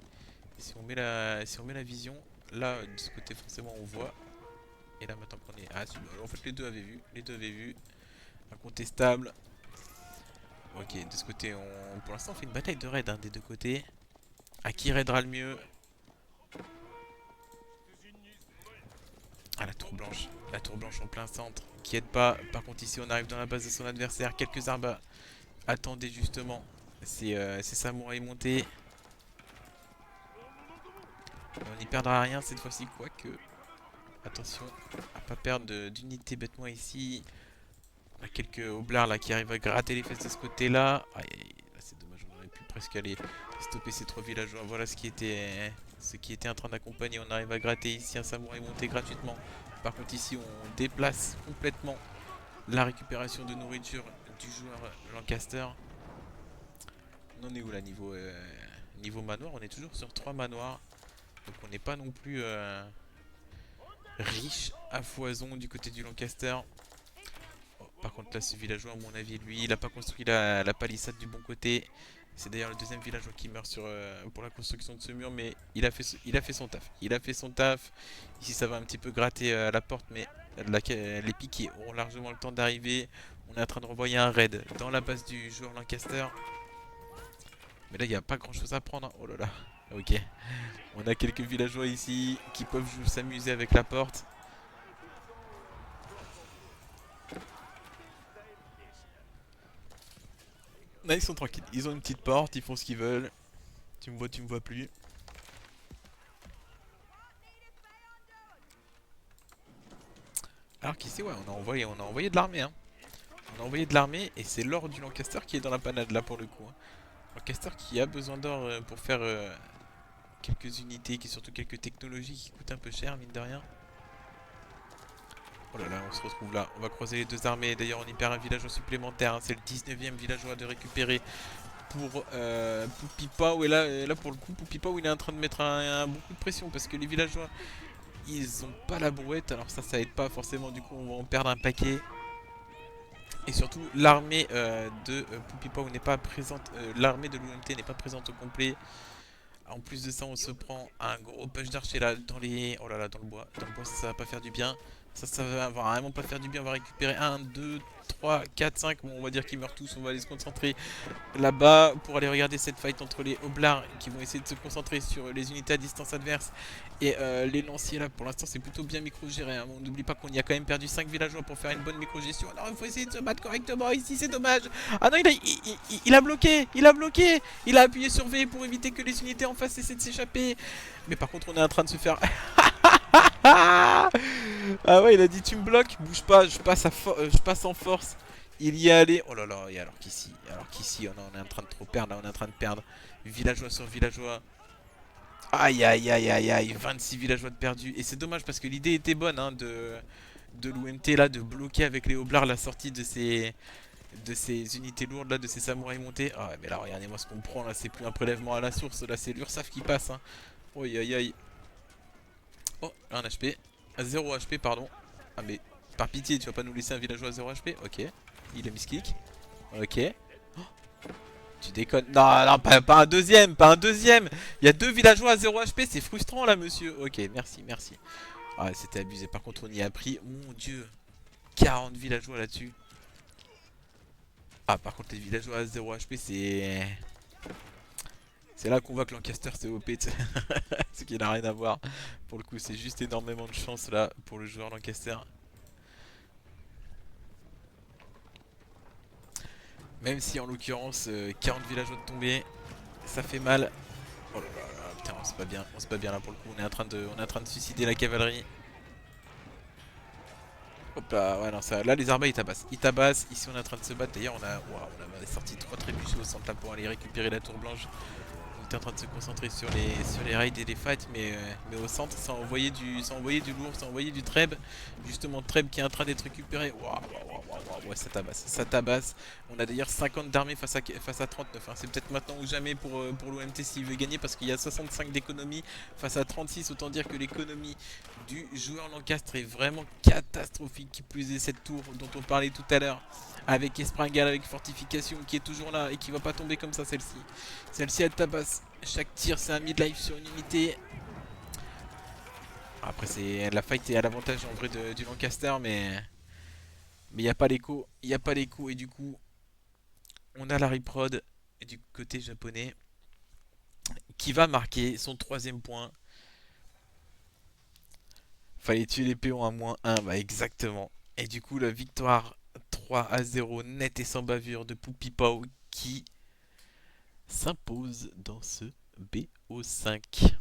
Si on met la vision, là de ce côté forcément on voit. Et là maintenant qu'on est... Ah si, en fait les deux avaient vu. Les deux avaient vu. Incontestable. Ok, de ce côté pour l'instant on fait une bataille de raid hein, des deux côtés. À qui raidera le mieux? Ah, la tour blanche. La tour blanche en plein centre. Qui aide pas. Par contre, ici, on arrive dans la base de son adversaire. Quelques arbres. Attendez, justement. C'est samouraï monté. On n'y perdra rien cette fois-ci, quoique. Attention à pas perdre d'unité bêtement ici. On a quelques hoblards là qui arrivent à gratter les fesses de ce côté-là. Aïe, aïe, là c'est dommage, on aurait pu presque aller stopper ces 3 villageois. Voilà ce qui était en train d'accompagner. On arrive à gratter ici un samouraï monté gratuitement. Par contre ici on déplace complètement la récupération de nourriture du joueur Lancaster. On en est où là niveau manoir? On est toujours sur 3 manoirs. Donc on n'est pas non plus riche à foison du côté du Lancaster. Oh, par contre là ce villageois à mon avis lui il a pas construit la palissade du bon côté. C'est d'ailleurs le deuxième villageois qui meurt pour la construction de ce mur, mais il a fait son taf. Il a fait son taf. Ici ça va un petit peu gratter à la porte, mais les piquets auront largement le temps d'arriver. On est en train de renvoyer un raid dans la base du joueur Lancaster. Mais là il n'y a pas grand chose à prendre. Hein. Oh là là. Ok. On a quelques villageois ici qui peuvent s'amuser avec la porte. Là ils sont tranquilles. Ils ont une petite porte, ils font ce qu'ils veulent. Tu me vois plus. Alors qu'ici, ouais, on a envoyé de l'armée, hein. On a envoyé de l'armée et c'est l'or du Lancaster qui est dans la panade là pour le coup. Hein. Lancaster qui a besoin d'or pour faire quelques unités, qui surtout quelques technologies qui coûtent un peu cher, mine de rien. Oh là là, on se retrouve là. On va croiser les deux armées. D'ailleurs, on y perd un villageois supplémentaire. Hein. C'est le 19e villageois de récupérer pour Poupipao. Et là, pour le coup, Poupipao, il est en train de mettre beaucoup de pression parce que les villageois, ils ont pas la brouette. Alors ça aide pas forcément. Du coup, on va en perdre un paquet. Et surtout, l'armée de Poupipao n'est pas présente. L'armée de l'UMT n'est pas présente au complet. En plus de ça, on se prend un gros push d'archer là dans les... Oh là là, dans le bois. Dans le bois, ça va pas faire du bien. Ça va vraiment pas faire du bien. On va récupérer un, 2, 3, 4, 5. Bon, on va dire qu'ils meurent tous. On va aller se concentrer là-bas pour aller regarder cette fight entre les Hoblards qui vont essayer de se concentrer sur les unités à distance adverse et les lanciers là. Pour l'instant, c'est plutôt bien micro-géré. Hein. On n'oublie pas qu'on y a quand même perdu 5 villageois pour faire une bonne micro-gestion. Alors, il faut essayer de se battre correctement ici. C'est dommage. Ah non, il a bloqué. Il a bloqué. Il a appuyé sur V pour éviter que les unités en face essaient de s'échapper. Mais par contre, on est en train de se faire. Ah ouais, il a dit tu me bloques, bouge pas, je passe en force. Il y est allé. Oh là là, et alors qu'ici, oh non, on est en train de trop perdre, là, on est en train de perdre. Villageois sur villageois. Aïe aïe aïe aïe aïe, 26 villageois de perdus. Et c'est dommage parce que l'idée était bonne hein, de l'OMT là, de bloquer avec les hoblards la sortie de ces unités lourdes là, de ces samouraïs montés. Ah ouais, mais là, regardez-moi ce qu'on prend là, c'est plus un prélèvement à la source, là, c'est l'URSAF qui passe. Hein. Aïe aïe aïe. Oh, un HP. 0 HP, pardon. Ah, mais par pitié, tu vas pas nous laisser un villageois à 0 HP? Ok. Il a mis clic. Ok. Oh, tu déconnes. Non, non, pas un deuxième, pas un deuxième. Il y a 2 villageois à 0 HP, c'est frustrant là, monsieur. Ok, merci, merci. Ah, c'était abusé. Par contre, on y a pris, mon dieu, 40 villageois là-dessus. Ah, par contre, les villageois à 0 HP, c'est. C'est là qu'on voit que Lancaster c'est OP, ce qui n'a rien à voir. Pour le coup, c'est juste énormément de chance là pour le joueur Lancaster. Même si en l'occurrence 40 villageois de tomber, ça fait mal. Oh là là là, putain, on se bat bien là pour le coup. On est en train de suicider la cavalerie. Hop là, ouais non ça, là les arbres ils tabassent. Ici on est en train de se battre. D'ailleurs on a sorti 3 trébuchets au centre là pour aller récupérer la tour blanche. On était en train de se concentrer sur les raids et les fights, mais au centre ça a envoyé du lourd, ça a envoyé du treb. Justement treb qui est en train d'être récupéré. Waouh, waouh, waouh, waouh, ouais ça tabasse, ça tabasse. On a d'ailleurs 50 d'armée face à 39. Hein. C'est peut-être maintenant ou jamais pour l'OMT s'il veut gagner parce qu'il y a 65 d'économie face à 36. Autant dire que l'économie du joueur Lancaster est vraiment catastrophique. Qui plus est cette tour dont on parlait tout à l'heure avec Espringal, avec Fortification qui est toujours là et qui va pas tomber comme ça celle-ci. Celle-ci elle tabasse. Chaque tir c'est un mid-life sur une unité. Après c'est la fight est à l'avantage en vrai du Lancaster mais il n'y a pas l'écho. Il n'y a pas l'écho et du coup on a la Riprod du côté japonais qui va marquer son 3ème point. Fallait tuer les péons à -1, bah exactement. Et du coup la victoire 3-0 net et sans bavure de Poupipao qui s'impose dans ce BO5.